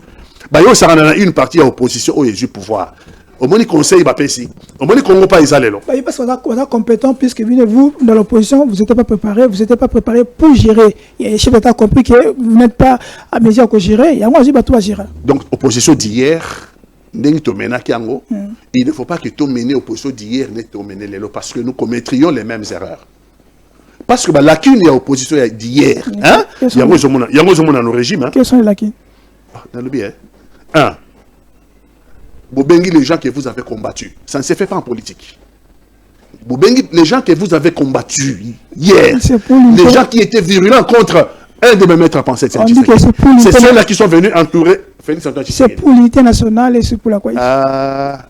ba yo osangana na une partie à opposition au du pouvoir au moni conseil ba pesi au moni Congo pas isalelo
bah parce qu'on a compétent puisque vous dans l'opposition vous n'étiez pas préparé pour gérer et chef d'État compris que vous n'êtes pas à mesure de gérer il y a moi j'ai pas tout à gérer
donc opposition d'hier. Il ne faut pas que tu menes l'opposition d'hier parce que nous commettrions les mêmes erreurs. Parce que la lacune, il y a opposition d'hier. Hein? Il y a un régime.
Quelles sont les lacunes?
Dans le bien. Un. Bobengi, les gens que vous avez combattus. Ça ne se fait pas en politique. Bobengi, les gens que vous avez combattus hier. Les gens qui étaient virulents contre un de mes maîtres à penser. C'est ceux-là qui sont venus entourer.
C'est pour l'unité nationale et c'est pour la cohésion.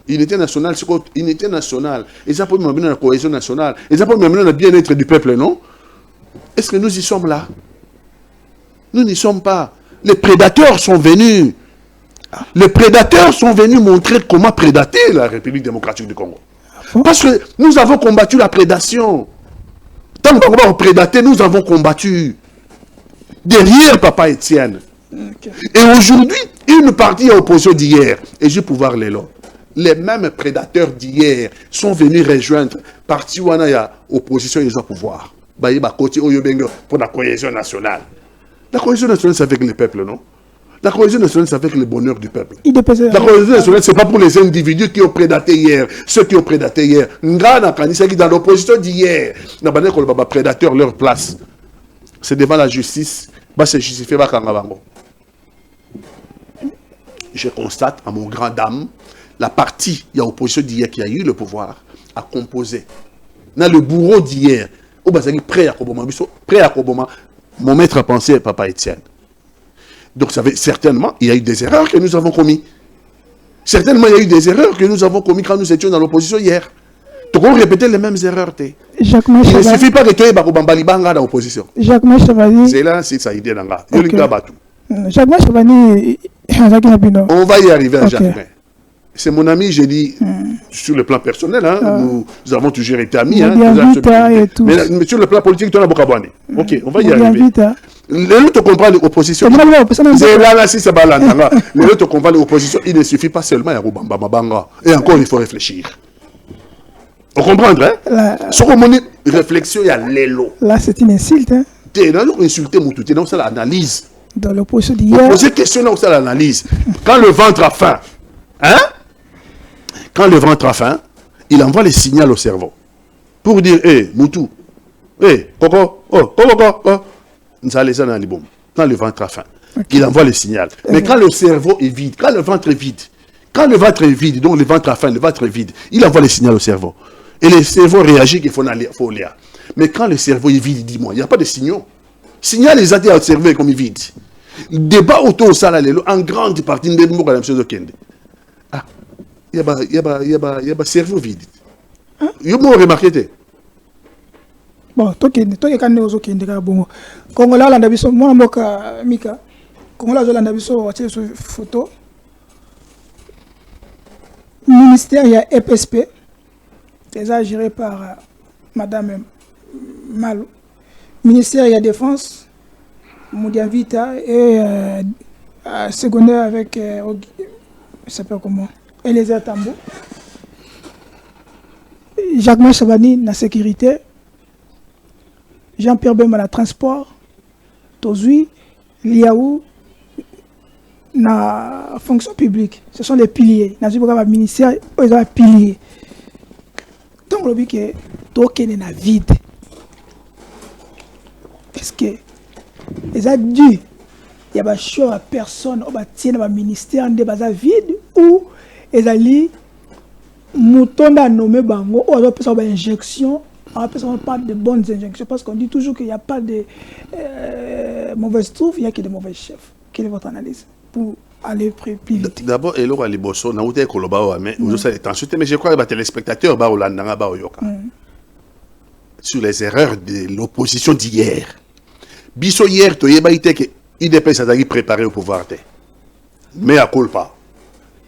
Unité nationale, c'est quoi? Unité nationale. Et ça peut m'amener dans la cohésion nationale. Et ça peut m'amener dans le bien-être du peuple, non? Est-ce que nous y sommes là? Nous n'y sommes pas. Les prédateurs sont venus. Les prédateurs sont venus montrer comment prédater la République démocratique du Congo. Parce que nous avons combattu la prédation. Tant qu'on va prédater, nous avons combattu. Derrière Papa Etienne. Okay. Et aujourd'hui, une partie à opposition d'hier, et je vais pouvoir les lots. Les mêmes prédateurs d'hier sont venus rejoindre parti où on a opposition et ils ont pouvoir. Pour la cohésion nationale. La cohésion nationale, c'est avec le peuple, non? La cohésion nationale, c'est avec le bonheur du peuple. La cohésion nationale, ce n'est pas pour les individus qui ont prédaté hier. Ceux qui ont prédaté hier. Dans l'opposition d'hier, les prédateurs leur place. C'est devant la justice. C'est justifié. Je constate, à mon grand dame, la partie, il y a opposition d'hier qui a eu le pouvoir à composer. Dans le bourreau d'hier, prêt à Koboma, mon maître à penser, Papa Etienne. Donc, certainement, il y a eu des erreurs que nous avons commises. Certainement, il y a eu des erreurs que nous avons commises quand nous étions dans l'opposition hier. Tu vas répéter les mêmes erreurs.
Jacques
Il ne
Chevalier.
suffit pas que tu aies Bambali Banga dans l'opposition.
Jacques Chevalier.
C'est là, c'est ça, idée.
Ok. Jacques Chevalier.
On va y arriver à
Ok.
Jacques. C'est mon ami, j'ai dit, sur le plan personnel, hein, nous avons toujours été amis. Hein,
et tout.
mais sur le plan politique, tu as beaucoup abonné. Ok, on va y arriver.
Vite.
Les autres comprennent l'opposition. C'est là, si c'est pas là. Les autres comprennent l'opposition. Il ne suffit pas seulement à Rubamba Mabanga. Et encore, il faut réfléchir. On comprend, hein? Sur une réflexion, il y a l'élo.
Là, c'est une insulte. Hein?
Tu es dans l'insulté, tu es dans l'analyse.
Dans l'opposition d'hier.
Poser question dans l'analyse. Quand le ventre a faim, hein? Quand le ventre a faim, il envoie les signaux au cerveau. Pour dire, hé, Moutou, hé, Coco, oh, Coco, quand le ventre a faim, il envoie les signaux. Mais quand le cerveau est vide, quand le ventre est vide, donc le ventre a faim, le ventre est vide, il envoie les signaux au cerveau. Et le cerveau réagit qu'il faut aller. Mais quand le cerveau est vide, dis-moi, il n'y a pas de signaux. Signal les athées au cerveau comme il est vide. Débat autour de ça, en grande partie, de la même chose au Kende. Ah, il y a un cerveau vide. Vous m'avez remarqué.
Bon, toi qui es aux Kende, Congola, l'andabiso, moi, Mika, Congola, l'andabiso, photo. Ministère, il y a EPSP, déjà géré par Madame Malou. Ministère, il y a Défense, Moudian Vita, et secondaire avec, il s'appelle comment, Eliezer Tambo. Jacques Chabani, la sécurité. Jean-Pierre Bemba, la transport. Tozui, Liaou, la fonction publique. Ce sont les piliers. Dans le ministère, ils ont un pilier. Donc, le but est que na vide. Est-ce que ils ont dû, il y a des choses à personne, on tient dans le ministère de base vide ou ils ont dit, mouton a nommé bango ou alors on a une injection, on parle de bonnes injections parce qu'on dit toujours qu'il n'y a pas de mauvaises troupes, il n'y a que de mauvais chefs. Quelle est votre analyse pour aller plus vite?
D'abord, il y a les bossons, mais je crois que les téléspectateurs sur les erreurs de l'opposition d'hier. Biso hier, tu as dit que l'IDPS a préparé au pouvoir. Mais à culpa.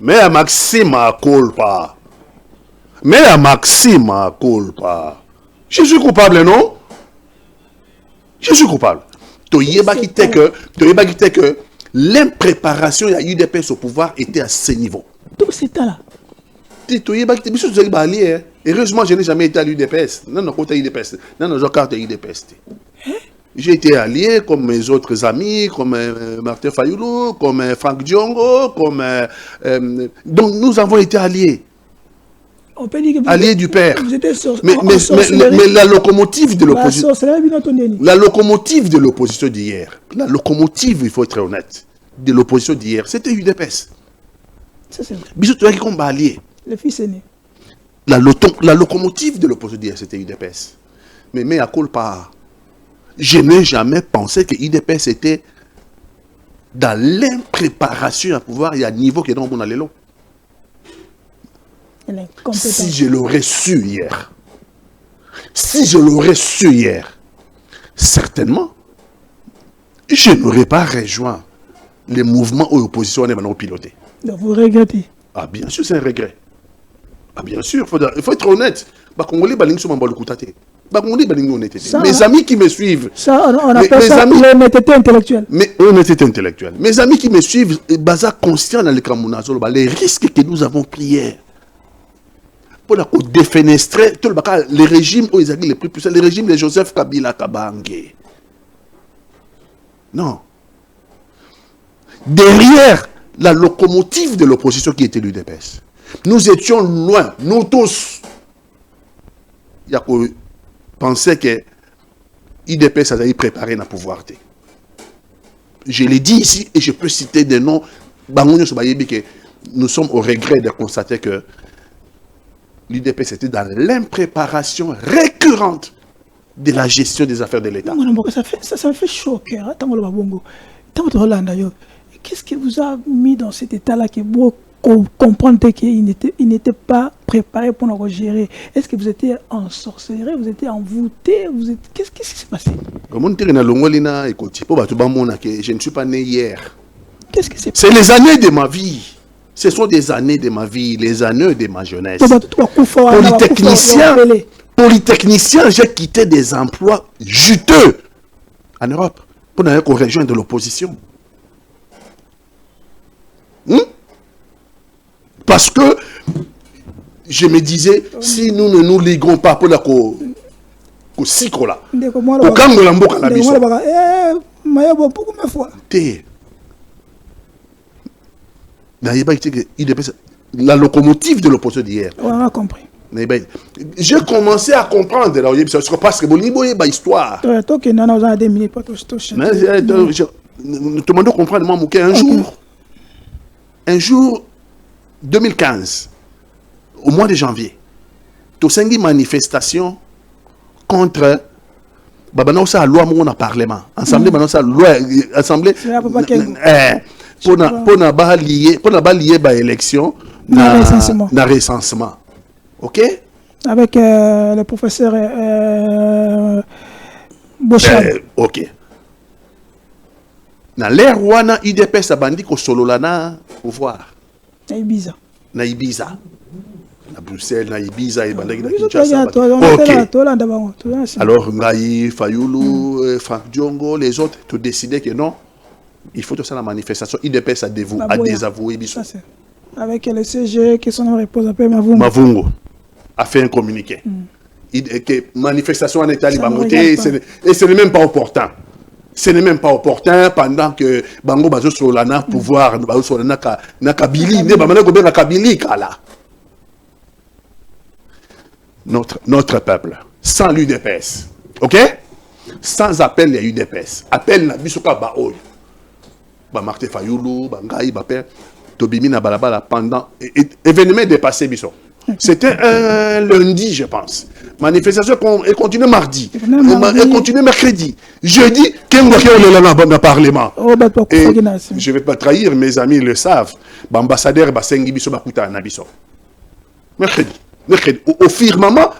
Mais à Maxime à culpa. Mais à Maxime à culpa. Je suis coupable, non? Je suis coupable. Tu as dit que l'impréparation de l'IDPS au pouvoir était à ce niveau.
Tout c'est là.
Heureusement, je n'ai jamais été à l'UDPS. Non, non, côté UDPS. Non, non, j'ai carte UDPS. J'ai été allié comme mes autres amis, comme Martin Fayoulou, comme Franck Diongo, comme... donc, nous avons été alliés.
On peut dire que
alliés du père. Mais la locomotive de l'opposition... La locomotive de l'opposition d'hier, la locomotive, il faut être honnête, de l'opposition d'hier, c'était UDPS.
C'est vrai.
Bisous, tu as dit qu'on va allier.
Le fils aîné.
La locomotive de l'opposition d'hier, c'était UDPS. Mais à culpa, je n'ai jamais pensé que UDPS était dans l'impréparation à pouvoir, il y a un niveau qui est dans mon allélo. Si je l'aurais su hier, certainement, je n'aurais pas rejoint les mouvements où l'opposition est maintenant pilotée.
Donc vous regrettez?
Ah, bien sûr, c'est un regret. Ah, bien sûr, il faut être honnête. Mes amis qui me suivent.
Ça, on appelle ça l'honnêteté intellectuelle.
Mais honnêteté intellectuelle. Mes amis qui me suivent, basa conscient dans le Kamounazol, les risques que nous avons pris hier. Pour défenestrer les régimes où ils ont les plus puissants, les régimes de Joseph Kabila Kabange. Non. Derrière la locomotive de l'opposition qui était l'UDPS, nous étions loin, nous tous. Il y a qu'on pensait que l'UDPS allait préparer le pouvoir. Je l'ai dit ici et je peux citer des noms. Nous sommes au regret de constater que l'UDPS était dans l'impréparation récurrente de la gestion des affaires de l'État.
Ça me fait chaud au cœur. Qu'est-ce qui vous a mis dans cet état-là qui est beaucoup comprendre qu'il n'était pas préparé pour nous gérer. Est-ce que vous étiez en sorcellerie, vous étiez envoûté, qu'est-ce qui s'est passé?
Je ne suis pas né hier.
Qu'est-ce qui s'est passé?
C'est les années de ma vie. Ce sont des années de ma vie, les années de ma jeunesse. Polytechnicien, j'ai quitté des emplois juteux en Europe pour aller rejoindre l'opposition. Parce que je me disais, si nous ne nous liguons pas pour la cycle là, au camp de l'amboka la biso. La locomotive de l'opposition d'hier.
On a compris.
J'ai commencé à comprendre parce que bon, histoire.
Tout
le monde comprend moi un jour 2015 au mois de janvier tout ça une manifestation contre babana ça loi mon parlement assemblée maintenant ça loi assemblée pour na balier ba élection na recensement. OK?
Avec le professeur Bochad.
OK. Na l'ère wana IDPS a bandi ko solola na pouvoir.
Na Ibiza.
Na Bruxelles, na Ibiza et bandaki na Kinshasa. OK. Alors Ngai, Fayoulou, Franck Diongo, les autres ont décidé que non, il faut que ça la manifestation IDPS a désavoué Bissou.
Avec le CG qui sont en repose après
Mavungo a fait un communiqué. Que manifestation en Italie va monter et ce n'est même pas opportun. Ce n'est même pas opportun pendant que Bango Bazo Solana pouvoir Bazo Solana na Kabili ne ba manako na Kabili kala. Notre peuple sans l'UDPS. OK? Sans appel les UDPS. Appel na bisoka ba oyo. Ba Martin Fayoulou, ba Ngai, ba père Tobimi na balabala pendant événement dépassé biso. C'était un lundi, je pense. Manifestation et continue mardi. Et continue mercredi. Jeudi, Kengo dans le Parlement. Et je ne vais pas trahir, mes amis le savent. L'ambassadeur Basengi Biso Bakuta Nabiso. Mercredi. Au firmament,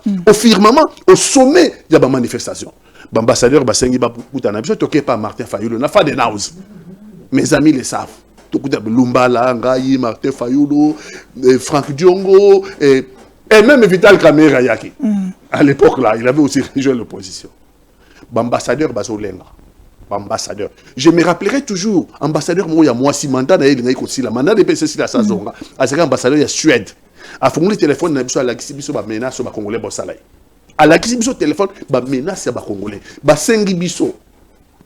au sommet, il y a une manifestation. L'ambassadeur Basengi Bakuta Nabiso, toqué par Martin Fayoulou. N'a pas de nausées. Mes amis le savent. Lumbala, Ngai, Martin Fayoulou, Franck Diongo, et même Vital Kamera Yaki. À l'époque là, il avait aussi rejoint l'opposition. Ambassadeur Bazolenga. Ambassadeur. Je me rappellerai toujours, ambassadeur Moya Moisi Manda, il y a aussi la mandat de PCC la Sazonga, c'est ambassadeur de Suède. A fondé le téléphone, il y a la Kissibiso, menace sur Congolais Bossalay. À la Kissibiso téléphone, menace sur Congolais. Basengi Biso,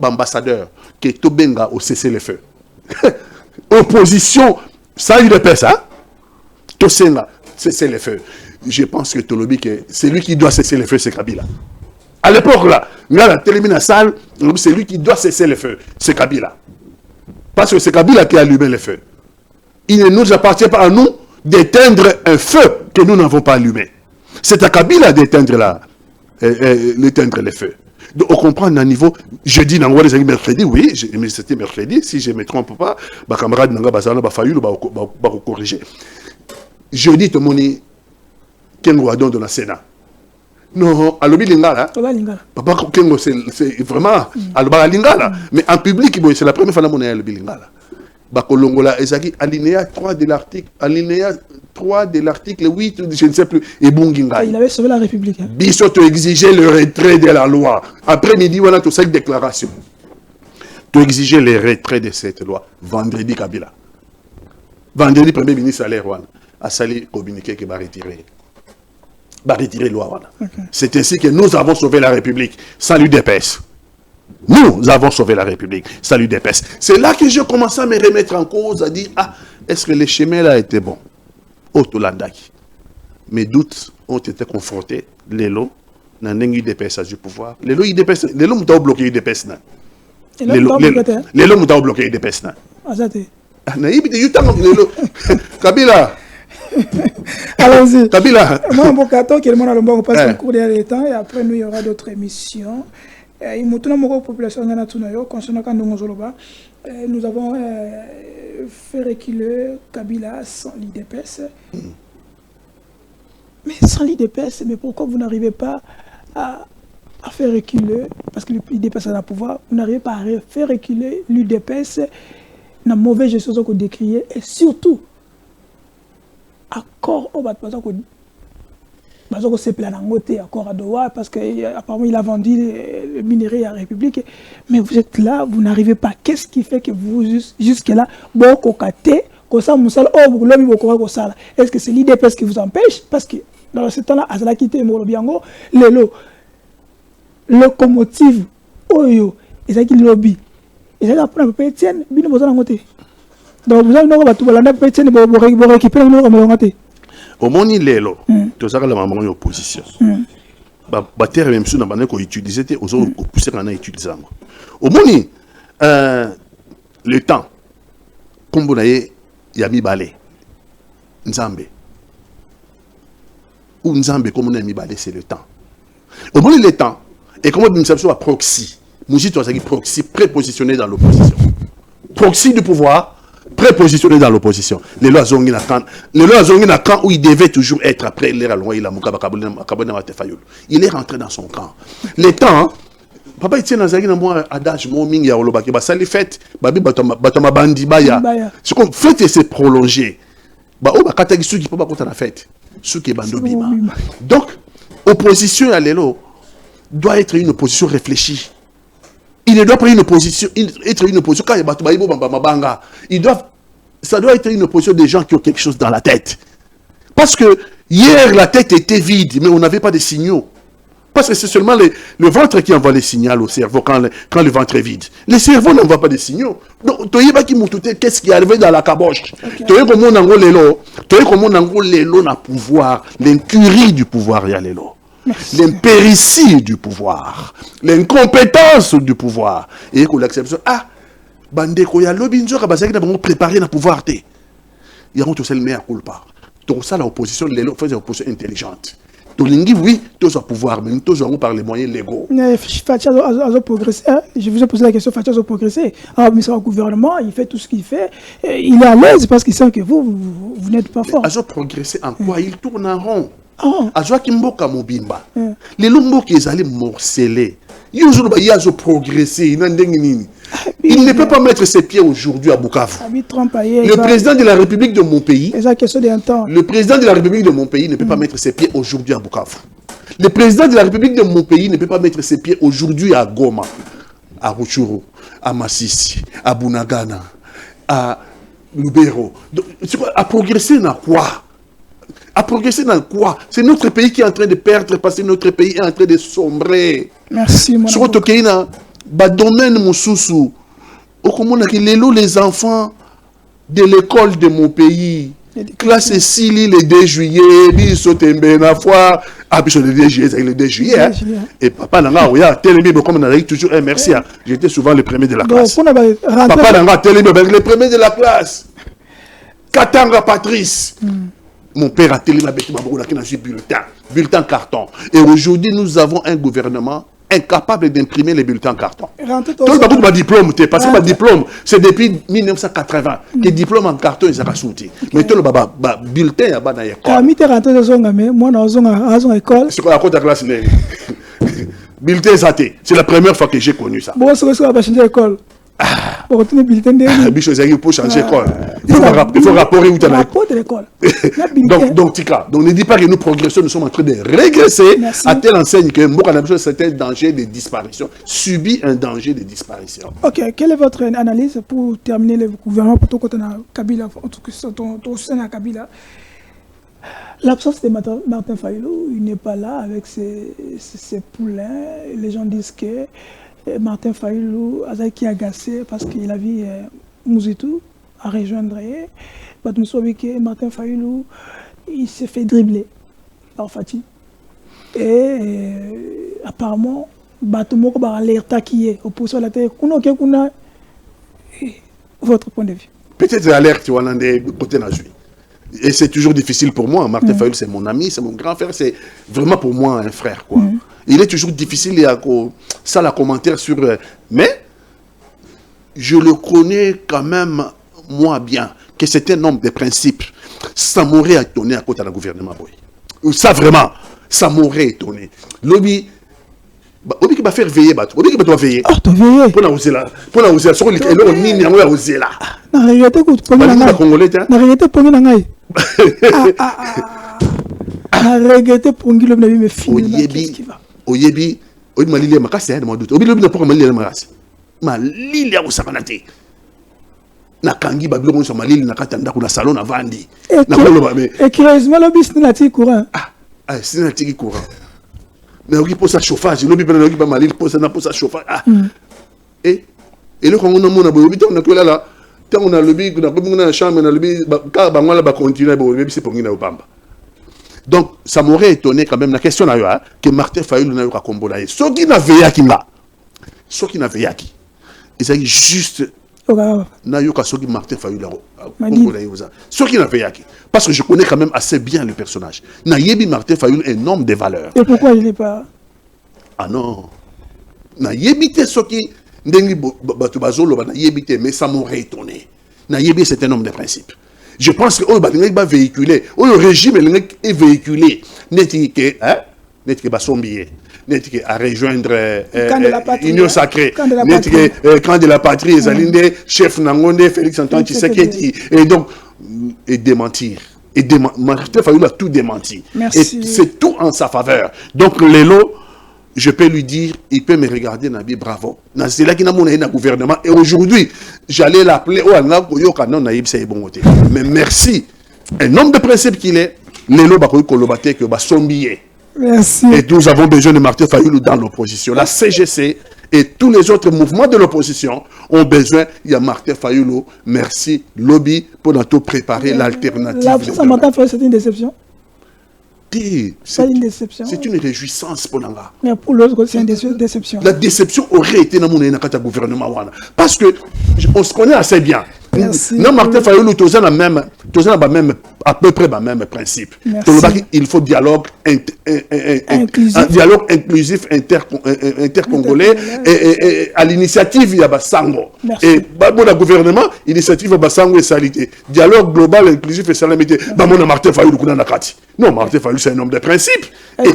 ambassadeur, qui est Tobenga au cessez-le-feu. Opposition, ça il repère ça. Tosenga, cesser le feu. Je pense que Tolobi, c'est lui qui doit cesser le feu, c'est Kabila. À l'époque là, la télé la salle, c'est lui qui doit cesser le feu, c'est Kabila. Parce que c'est Kabila qui a allumé le feu. Il ne nous appartient pas à nous d'éteindre un feu que nous n'avons pas allumé. C'est à Kabila d'éteindre le feu. Donc, on comprend un niveau, jeudi, mercredi, oui, mais c'était mercredi, si je ne me trompe pas, ma camarade Nanga Bazana Bafayou va corriger. Jeudi, tout le monde est Kengo Adon de la Sénat. Non, à l'obi Lingala, papa Kengo, c'est vraiment à l'obi Lingala, mais en public, c'est la première fois que je suis à l'obi Lingala. Bakolongola, Ezaki, alinéa 3 de l'article 8, je ne sais plus, et Bunginga.
Il avait sauvé la République.
Bissot exigeait le retrait de la loi. Après-midi, on a toute cette déclaration. Tu exigeais le retrait de cette loi. Vendredi, Kabila. Vendredi, Premier ministre Alain Rouen a sali communiqué qu'il va retirer la loi. Okay. C'est ainsi que nous avons sauvé la République. Salut l'UDPS. Nous avons sauvé la République. Salut l'UDPS. C'est là que j'ai commencé à me remettre en cause, à dire, est-ce que les chemins là étaient bons? Otolandaki. Mes doutes ont été confrontés. L'élo, n'a pas UDPS du pouvoir. L'élo, l'élo m'a bloqué UDPS. L'élo m'a bloqué UDPS. Kabila.
Allons-y.
Kabila.
Moi, Bokato, qui est mon album, on passe le cours des temps et après, nous, il y aura d'autres émissions. Il y a une population concernant nous avons faire reculer Kabila sans l'IDPS. Mais sans l'IDPS, mais pourquoi vous n'arrivez pas à faire reculer, parce que l'IDPS a le pouvoir, vous n'arrivez pas à faire reculer l'UDPS, la mauvaise gestion que vous décriez, et surtout, accord au Batouazan que c'est plein d'angoté, accord à Doha, parce qu'apparemment il a vendu le minerai à la République, mais vous êtes là, vous n'arrivez pas. Qu'est-ce qui fait que vous, jusque-là, est-ce que c'est l'IDPS qui vous empêche? Parce que dans ce temps-là, à la quitté Molobiango, le locomotive, Oyo, et ça qui lobby. Et ça, pour un peu Etienne, bien vous en côté. Donc vous avez une autre balade, Etienne, vous récupérez une autre côté.
Au moment où il est là, tu as la maman en opposition. Terre même si on a utilisé, aux autres pousser qu'on a utilisé. Au moment où le temps, comme vous voyez, il y a mis balai. Nzambe. Ou Nzambe, comme on a mis balai, c'est le temps. Au moment où le temps, et comment nous sommes à proxy, Moujit, tu as dit proxy prépositionné dans l'opposition. Proxy du pouvoir, prépositionné dans l'opposition. Les lois ont un camp où il devait toujours être après l'ère loi, il est rentré dans son camp. Les temps, papa il tient dans un adage moming ya olobaki ba sali fête babi batoma bandi baya. Ce qu'on fête c'est prolongé. Ba o ba kataki su qui peut pas compter la fête. Su qui bando bima. Donc opposition à l'élo doit être une opposition réfléchie. Il ne doit pas être une opposition quand il ça doit être une opposition des gens qui ont quelque chose dans la tête. Parce que hier la tête était vide, mais on n'avait pas de signaux. Parce que c'est seulement le ventre qui envoie les signaux au cerveau quand le ventre est vide. Le cerveau n'envoie pas de signaux. Donc, qu'est-ce qui est arrivé dans la caboche? Tu vois comment on a le pouvoir, l'incurie du pouvoir, il y a l'élo. L'impéritie du pouvoir, l'incompétence du pouvoir. Et qu'on l'accepte. Ah, bandeko ya lobinzo kabazaki na bango préparer na pouvoir té. Il y a un tout meilleur culpa. Donc ça l'opposition l'élo fait une opposition intelligente. Tolingi oui, tous au pouvoir, mais tous on par les moyens légaux.
Fatia a progressé. Je vous ai posé la question, Fatia a progressé. Alors, mais au gouvernement, il fait tout ce qu'il fait. Il est à l'aise parce qu'il sent que vous n'êtes pas fort.
Il a progressé en quoi? Il tourne en rond. Azoa Kimboka Mobimba. Les lombo qui allaient morceler. Il a progressé. Il ne peut pas mettre ses pieds aujourd'hui à Bukavu. Le président de la République de mon pays. Le président de la République de mon pays ne peut pas mettre ses pieds aujourd'hui à Bukavu. Le président de la République de mon pays ne peut pas mettre ses pieds aujourd'hui à Goma, à Rutshuru, à Massissi, à Bunagana, à Lubero. À progresser dans quoi? À progresser dans quoi? C'est notre pays qui est en train de perdre parce que notre pays est en train de sombrer.
Merci, mon
sur domaine Moussoussou, les enfants de l'école de mon pays, classe 6 le 2 juillet, ils sont tombés la fois, le 2 juillet, le 2 juillet. Et papa n'a pas télé, comme on a dit toujours, merci, j'étais souvent le premier de la classe. Papa n'a pas télé, le premier de la classe. Katanga Patrice. Mon père a télé bulletin carton. Et aujourd'hui, nous avons un gouvernement incapable d'imprimer les bulletins carton. Tout le monde a diplôme, parce que ma diplôme, c'est depuis 1980. Que diplôme en carton, ils ont sauté. Mais tout le bulletin, il y a pas d'école.
Moi, école.
C'est quoi la côte de la classe? Bulletin Zaté. C'est la première fois que j'ai connu ça.
Bon, c'est quoi changer l'école? Pour retourner bulletin de
pour changer l'école. Il faut rapporter où tu as
l'école.
Donc, Tika, donc ne dis pas que nous progressons, nous sommes en train de régresser. Merci. À telle enseigne que c'est un danger de disparition, subit un danger de disparition.
Ok, quelle est votre analyse pour terminer le gouvernement pour tout côté de Kabila, en tout cas, ton soutien à Kabila? L'absence de Martin Fayulu, il n'est pas là avec ses poulains. Les gens disent que Martin Fayulu a qui agacé parce qu'il a vu Mouzitou à rejoindre. Martin Fayulu, il s'est fait dribbler par Fatih. Et apparemment, Batumoko va alerter qui est opposé à la terre. Votre point de vue?
Peut-être l'alerte de côté Nazui. Et c'est toujours difficile pour moi. Martin Fayulu, c'est mon ami, c'est mon grand frère, c'est vraiment pour moi un frère, quoi. Il est toujours difficile, il y a ça, la commentaire sur... Mais je le connais quand même moi bien que c'est un homme de principe, ça m'aurait étonné à côté du gouvernement. Ça vraiment, ça m'aurait étonné. Lobby, obi qui va faire veiller, obi qui va veiller.
Ah, tu veiller.
Pour la oser là, sur les éléments ni on va oser là.
Na réalité que pour
les Congolais,
na réalité pour nous ngai. Na réalité pour nous le me fini.
Oyebi, oyebi malili makasi ya doute. Obi lobi na pour malili makasi. Malili ya usakanate. Na kangi babilo sur malili na katanda kuna salon na vandi. Na koloba mais.
Et curieusement le business na ti courant.
Ah, c'est na ti courant. Na oki pour ça chauffage, lobi na oki ba malili pour ça chauffage. Et le Congo na mona boyebi to na kola là. Tant on a lobby na ko na chambre na lobby ka ba ngala ba continuer boyebi c'est pour ngina opamba. Donc, ça m'aurait étonné quand même la question là, que Martin Fayulu n'a eu qu'à Kombola. Ce qui n'avait pas, ce qui n'avait pas, il s'agit juste n'a eu qu'à ce qui Martin Fayulu ce qui n'avait pas, parce que je connais quand même assez bien le personnage. Nayebi Martin Fayulu est un homme de valeur.
Et pourquoi il n'est pas?
Ah non, Nayebi te ce qui ndengi batubazolo Nayebi te, mais ça m'aurait étonné. Nayebi c'est un homme de principe. Je pense que va véhiculer, le régime est véhiculé. N'est-ce que Basombier, n'est-ce que à rejoindre l'Union sacrée, n'est-ce que camp de la patrie, Zalinde, chef Nangonde, Félix Antoine Tshisekedi, et donc, et démentir. Et Martin Fayulu a tout démenti.
Merci.
Et c'est tout en sa faveur. Donc, Lélo, je peux lui dire, il peut me regarder, Nabi, bravo. C'est là qu'il a mon gouvernement. Et aujourd'hui, j'allais l'appeler, mais merci. Un homme de principe qu'il est, Lélo Bakoui Kolobate, que Basombié.
Merci.
Et nous avons besoin de Martin Fayulu dans l'opposition. La CGC et tous les autres mouvements de l'opposition ont besoin. Il y a Martin Fayulu. Merci, lobby, pour nous préparer l'alternative.
La Martin Fayulu, c'est une déception.
C'est
une déception.
C'est une réjouissance pour nous.
Mais pour l'autre, c'est une déception.
La déception aurait été dans mon gouvernement. Parce que on se connaît assez bien. Non, Martin Fayulu, tous ont même à peu près le même principe. Il faut dialogue inclusif intercongolais et à l'initiative il y a Basango. Et le gouvernement, l'initiative Basango et Salité. Dialogue global inclusif et salamité. Martin Fayulu non, Martin Fayulu c'est un homme de principe et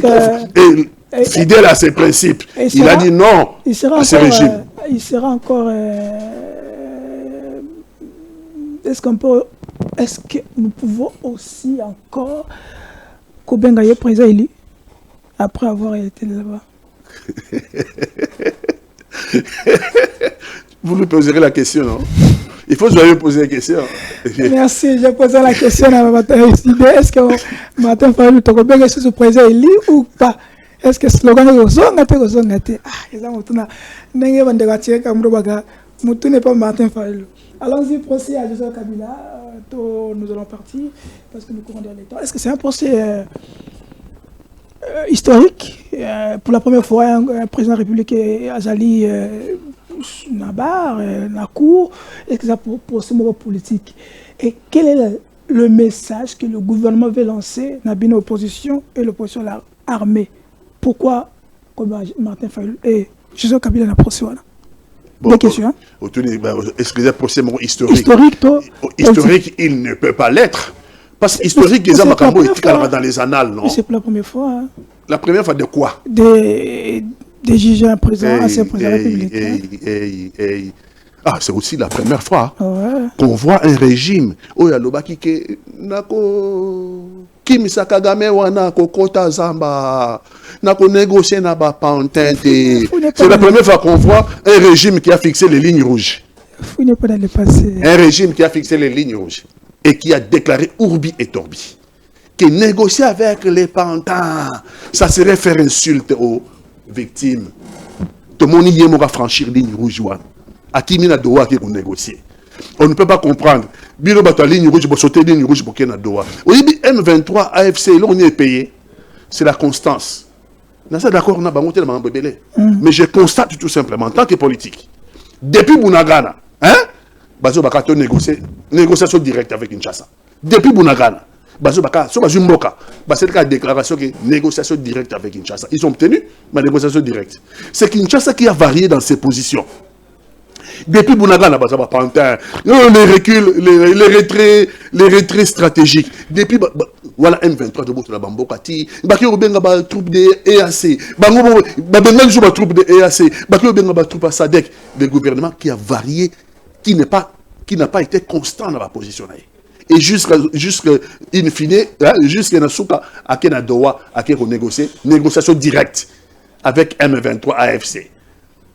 fidèle à ses principes. Il a dit non à ce régime.
Il sera encore est-ce que nous pouvons aussi encore Kobengaye président élu après avoir été là-bas?
Vous lui poserez la question, non? Il faut que je lui poser la question.
Merci, j'ai posé la question à Martin. Est-ce que Martin Fayulu Kobengaye est président élu ou pas? Est-ce que le slogan est Ozongate? Moutou n'est pas Martin Fayulu. Allons-y, procès à Joseph Kabila. Nous allons partir parce que nous courons dans les temps. Est-ce que c'est un procès historique? Pour la première fois, un président de la République Azali Nabar, la cour. Est-ce que c'est un procès politique? Et quel est le message que le gouvernement veut lancer dans l'opposition et l'opposition armée? Pourquoi Martin Fayulu et Joseph Kabila n'a procès? Des questions.
Est-ce que c'est un procès historique? Historique, il ne peut pas l'être. Parce que historique, les Amakambo est dans les annales, non?
C'est la première fois. Hein.
La première fois de quoi?
Des juges un président, ancien président de la République.
Ah, c'est aussi la première fois qu'on voit un régime. Oh, ya lobaki ke nako Kimisa Kagame wana kokota zamba nako négocier na ba pantin. C'est la première fois qu'on voit un régime qui a fixé les lignes rouges. Un régime qui a fixé les lignes rouges et qui a déclaré Urbi et Torbi que négocier avec les pantins, ça serait faire insulte aux victimes. Tout le monde y est franchir ligne rouge. À qui mina doa qui négocier. On ne peut pas comprendre. Biro bato ligne rouge pour sauter ligne rouge pour qu'il y ait doa. Au M23 AFC, là on est payé. C'est la constance. D'accord, on a bangoté le bébé. Mais je constate tout simplement en tant que politique. Depuis Bunagana, Bazo Bakato négocier négociation directe avec Kinshasa. Depuis Bunagana, Bazo Baka, so Bazo Mboka, c'est la déclaration que négociation directe avec Kinshasa. Ils ont obtenu ma négociation directe. C'est Kinshasa qui a varié dans ses positions. Depuis Bounagana, Pantin, les reculs, les retraits stratégiques. Depuis, voilà M23 de Boto la Bambokati, Baki Obenga ba troupe de EAC, Bango Babenga joue ba troupe de EAC, Baki Obenga ba troupe à SADC, le gouvernement qui a varié, qui n'a pas été constant dans la position. Et jusqu'à in fine, jusqu'à Nasuka, à Kenadoa, à Keno négocier, négociation directe avec M23 AFC.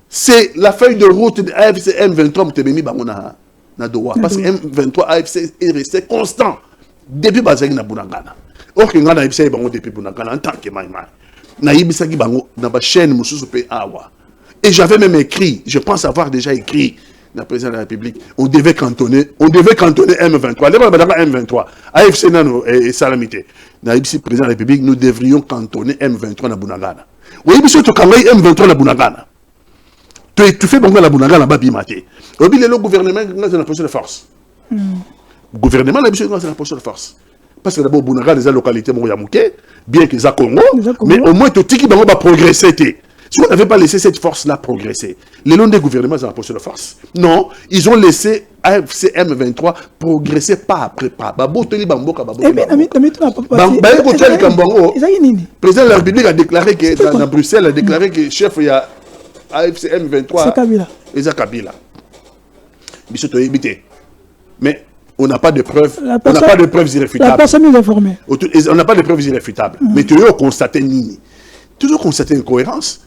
C'est la feuille de route de AFC M23 Mtebemi Bangona Nadoa. Parce que M23 AFC est resté constant depuis Bazagi na Bunagana. Or que ngana AFC est depuis Bunagana en tant que Maïma. Na Ibisagi Bango, na ba chaîne Moussousou Pe Awa. Et j'avais même écrit, je pense avoir déjà écrit, la présidente de la République, on devait cantonner M23. D'abord, M23. AFC Nano et Salamité. Na Ibisi président de la République, nous devrions cantonner M23 na Bunagana. Oui, monsieur, tu cantonnes M23 na Bunagana. Tu fais bon la Bunagana babi maté. Obi le gouvernement dans la position de force. Gouvernement la position dans la position de force. Parce que d'abord Bunagana les localités Moyamouké, bien que ça Congo, mais au moins tout qui va progresser. Si on n'avait pas laissé cette force-là progresser, les longs des gouvernements dans la position de force. Non, ils ont laissé AFC M23 progresser pas après pas. Babo Toli Bamboka Babo. Le président de la République a déclaré que dans Bruxelles a déclaré que chef il y a AFC M23.
C'est Kabila.
Et c'est Kabila. Mais on n'a pas de preuves. On n'a pas de preuves irréfutables.
La personne est informée.
On n'a pas de preuves irréfutables. Mais tu as constaté Nini. Tu as constaté une cohérence.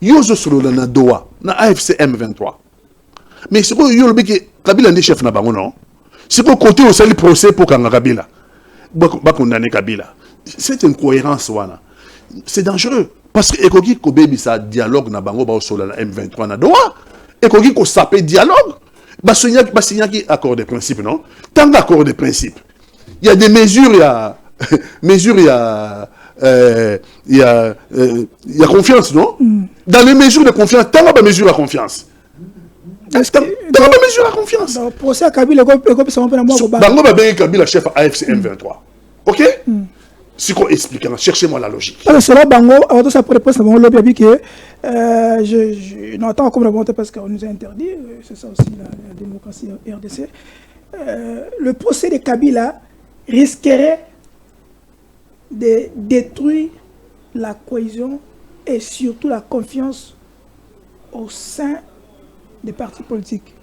Yozo solo na Doha, na AFC M23. Mais c'est quoi yo que Kabila est chef na bango non? C'est quoi côté au sali procès pour Kanga Kabila? Ba condamner Kabila. C'est une cohérence wana. C'est dangereux parce que ekoki ko bebi ça dialogue na bango ba solo na M23 na Doha. Ekoki ko sapé dialogue. Ba signa qui accord de principe non? Tant d'accord de principe. Il y a des mesures, il y a confiance, non? Dans les mesures de confiance, t'as pas mesure à confiance. T'as pas mesure à confiance.
Pour ça, Kabila,
Bango va bien Kabila, chef AFC M23. Ok? C'est quoi expliquer? Cherchez-moi la logique.
Alors, cela, Bango, avant ça, pour répondre à mon lobby, que je n'entends comme remonter parce qu'on nous a interdit, c'est ça aussi la démocratie RDC. Le procès de Kabila risquerait de détruire la cohésion et surtout la confiance au sein des partis politiques.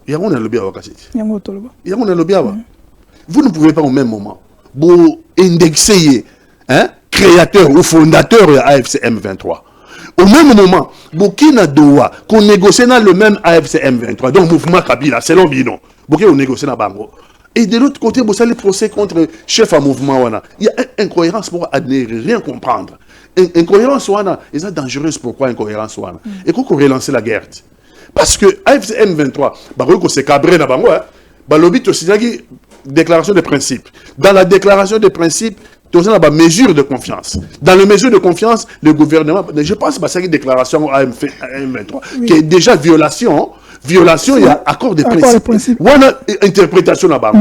Il y a un lobby à Wakasiti.
Il y a
un lobby à Wakasiti. Vous ne pouvez pas au même moment vous indexer créateur ou fondateur de AFC M23. Au même moment, Burkina Doha, qu'on négocie dans le même AFC M23, donc mouvement Kabila, c'est l'ambino. Burkina, on négocie dans Bango. Et de l'autre côté, vous allez procès contre chef à mouvement. Il y a une incohérence pour ne rien comprendre. Incohérence, c'est dangereuse. Pourquoi incohérence? Et qu'on relance la guerre. Parce que AFC M23, c'est cabré dans Bango. Lobby, c'est une déclaration de principe. Dans la déclaration de principe, il y a une mesure de confiance. Dans la mesure de confiance, le gouvernement, je pense que c'est une déclaration AFC M23, qui est déjà violation. Violation, il y a accord de principe. Il y a une interprétation là-bas.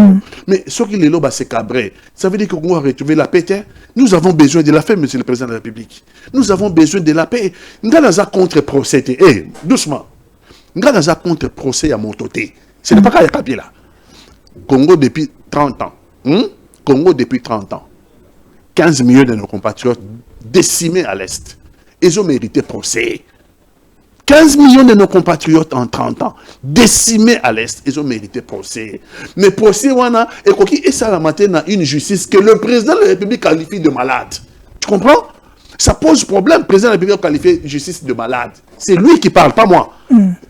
Mais ce qui est là, c'est cabré. Ça veut dire qu'on va retrouver la paix. Nous avons besoin de la paix, monsieur le président de la République. Nous avons besoin de la paix. Nous avons contre-procès. Doucement. Nous avons contre-procès à mon côté. Ce n'est pas qu'à Kabila. Congo depuis 30 ans. Congo depuis 30 ans. 15 millions de nos compatriotes décimés à l'Est. Ils ont mérité procès. 15 millions de nos compatriotes en 30 ans, décimés à l'Est, ils ont mérité procès. Mais procès, et ça la matin a une justice que le président de la République qualifie de malade. Tu comprends? Ça pose problème. Le président de la République a qualifié justice de malade. C'est lui qui parle, pas moi.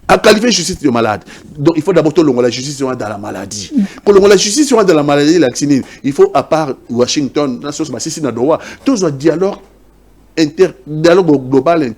A qualifié justice de malade. Donc il faut d'abord que la justice soit dans la maladie. Quand la justice soit dans la maladie, il faut, à part Washington, tous un dialogue global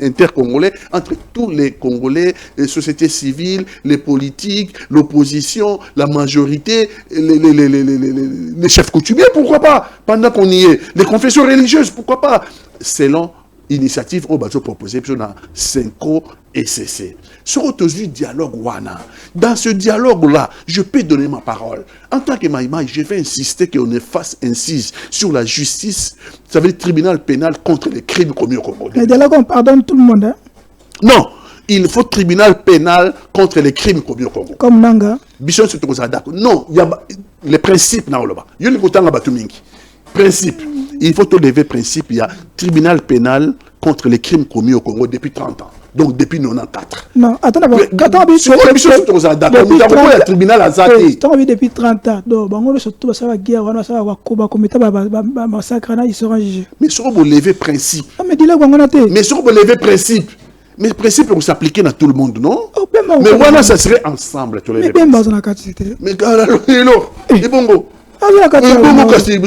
intercongolais entre tous les Congolais, les sociétés civiles, les politiques, l'opposition, la majorité, les chefs coutumiers, pourquoi pas, pendant qu'on y est, les confessions religieuses, pourquoi pas, selon initiative au bateau proposé sur la Senko et CC. Sur aujourd'hui dialogue wana. Dans ce dialogue-là, je peux donner ma parole. En tant que Maïmaï, je vais insister qu'on fasse incise sur la justice, ça veut dire tribunal pénal contre les crimes commis au Congo.
Le dialogue, on pardonne tout le monde.
Non, il faut tribunal pénal contre les crimes commis au Congo.
Comme Nanga.
Bichon c'est tout ça d'accord. Non, il y a les principes na oloba. Yo ni kotanga batu mingi. Principe. Il faut te lever principe, il y a tribunal pénal contre les crimes commis au Congo depuis 30 ans. Donc depuis 94.
Non, attends d'abord.
C'est quoi Bichon c'est tout ça d'accord. Nous avons le tribunal à Zati.
Depuis 30 ans. Donc bango surtout ça va guerre, ça va koba commettre ba massacre na ils seront jugés.
Mais sur vous lever principe.
Ah mais dis-le bango na té.
Mais sur vous lever principe. Mais le principe peut s'appliquer à tout le monde, non? Mais voilà, ça serait ensemble.
Mais bien dans la quantité.
Mais alors, et bongo.
La
bongo kasi,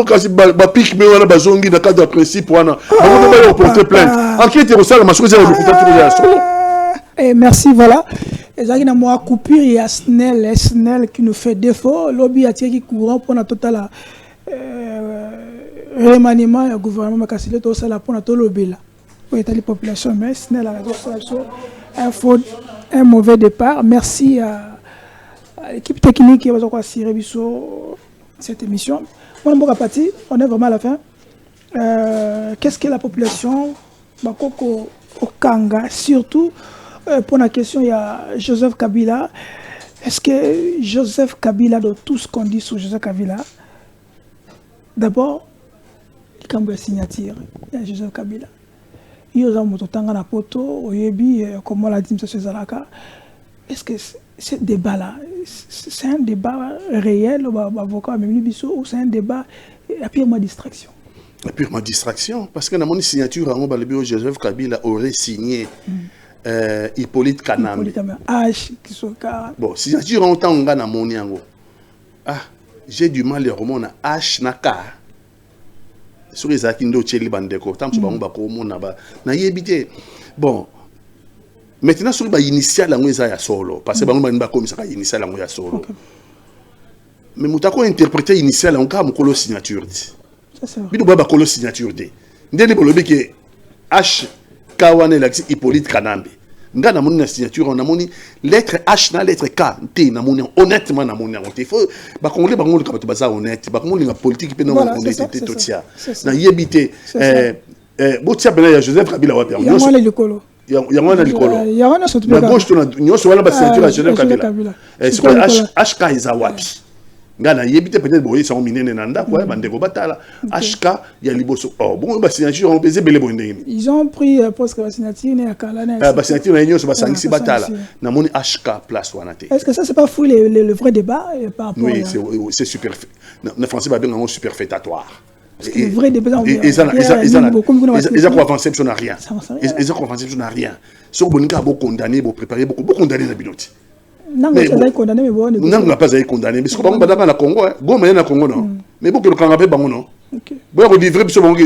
kasi ba pique mais voilà bazongi dans cadre principe wana. On va porter plainte. Enquête au sale masque c'est
et merci voilà. Et ça qui n'a moi coupure il y a Snell qui nous fait défaut, lobby a tiré courant pour notre total remaniement du gouvernement kasi le tout ça là pour notre lobby là. Pour les populations, mais Snell a un mauvais départ. Merci à l'équipe technique qui va assurer cette émission. On est vraiment à la fin. Qu'est-ce que la population Bakoko Okanga, surtout pour la question, il y a Joseph Kabila. Est-ce que Joseph Kabila, de tout ce qu'on dit sur Joseph Kabila, d'abord, il y a signature, il y a Joseph Kabila. Comme on l'a dit, M. Zalaka, est-ce que ce débat-là, c'est un débat réel ou c'est un débat à purement distraction?
La purement distraction, parce que dans mon signature, Joseph Kabila aurait signé Hippolyte Kanambe. Bon, signature en temps dans mon yango. Ah, j'ai du mal à remonter H Naka. Sur les akindo tcheli bandeko tant que bango bako mona ba na yebité bon maintenant sur ba initial la ngweza ya solo parce que bango ba komisa ka initial la ngweza solo mais mutako interpréter initial on ka mukolo signature dit ça c'est vrai bido ba kolo signature dit ndeni bolobi ke H kawane la Hippolyte Kanambe nga na moni na signature on a moni lettre H na lettre K T na moni honnêtement na moni il faut ba congolais ba ngoli ka bato baza honnête ba ngoli nga politique pe na honnêteté totia na yebité botia bena ya Joseph Kabila wapi
ya mwana likolo
ya mwana likolo
ya mwana sotu
na gauche to na nyoso wala ba signature ya Joseph Kabila c'est quoi HK iza wapi ngana yebité peut-être boye sont minene nanda quoi bandeko batala HK ya liboso oh bon ba signature on baiser belé bonde
ils ont pris presque la signature na kala na
ba signature na nyoso ba sangisi batala na moni HK place wana te.
Est-ce que ça c'est pas fou le vrai débat par rapport
oui c'est super na français ba bien superfétatoire.
Le vrai débat
ils ont quoi avancer sur rien ils ont avancer sur rien sur bonika bo condamner bo préparer beaucoup condamner na binoti.
Non, mais ça condamné mais bon.
Non, on n'a pas condamné parce que bango badaka na Congo, goma na Congo non. Mais beaucoup le kangapé bango non. OK. Bon livrer sur bango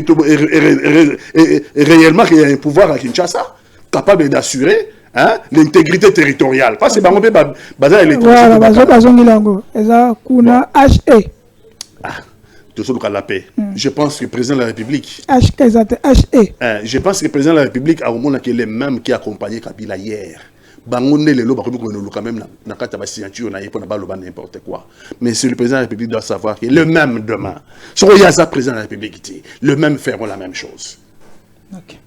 réellement qu'il y a un pouvoir à Kinshasa capable d'assurer l'intégrité territoriale. Parce que bango baza électrique.
Voilà, bazo ngilango. Eza kuna HE.
Ah, tout ça la paix. Je pense que le président de la République
HE.
Je pense que le président de la République a au moins que les mêmes qui accompagné Kabila hier. Bangonde les lobes quand même na kata ba signature na yepo na baloba n'importe quoi mais c'est le président de la République doit savoir que le même demain sur Yaza président de la République le même feront la même chose.
OK.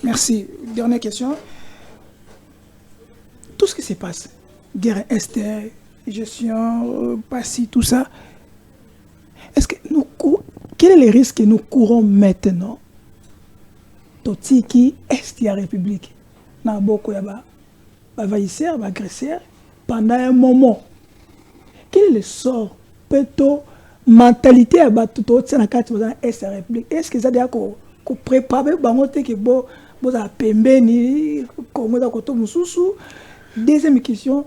Merci. Dernière question. Tout ce qui se passe, guerre externe, gestion, passé, tout ça, est-ce que quel est le risque que nous courons maintenant? Totiki est la République. Na boko yaba envahisseur, agresseur, pendant un moment. Quel est le sort, plutôt, mentalité à battre tout autre, c'est la carte de la République? Est-ce que ça veut dire qu'on prépare, que bon, pembe, comme ça, deuxième question,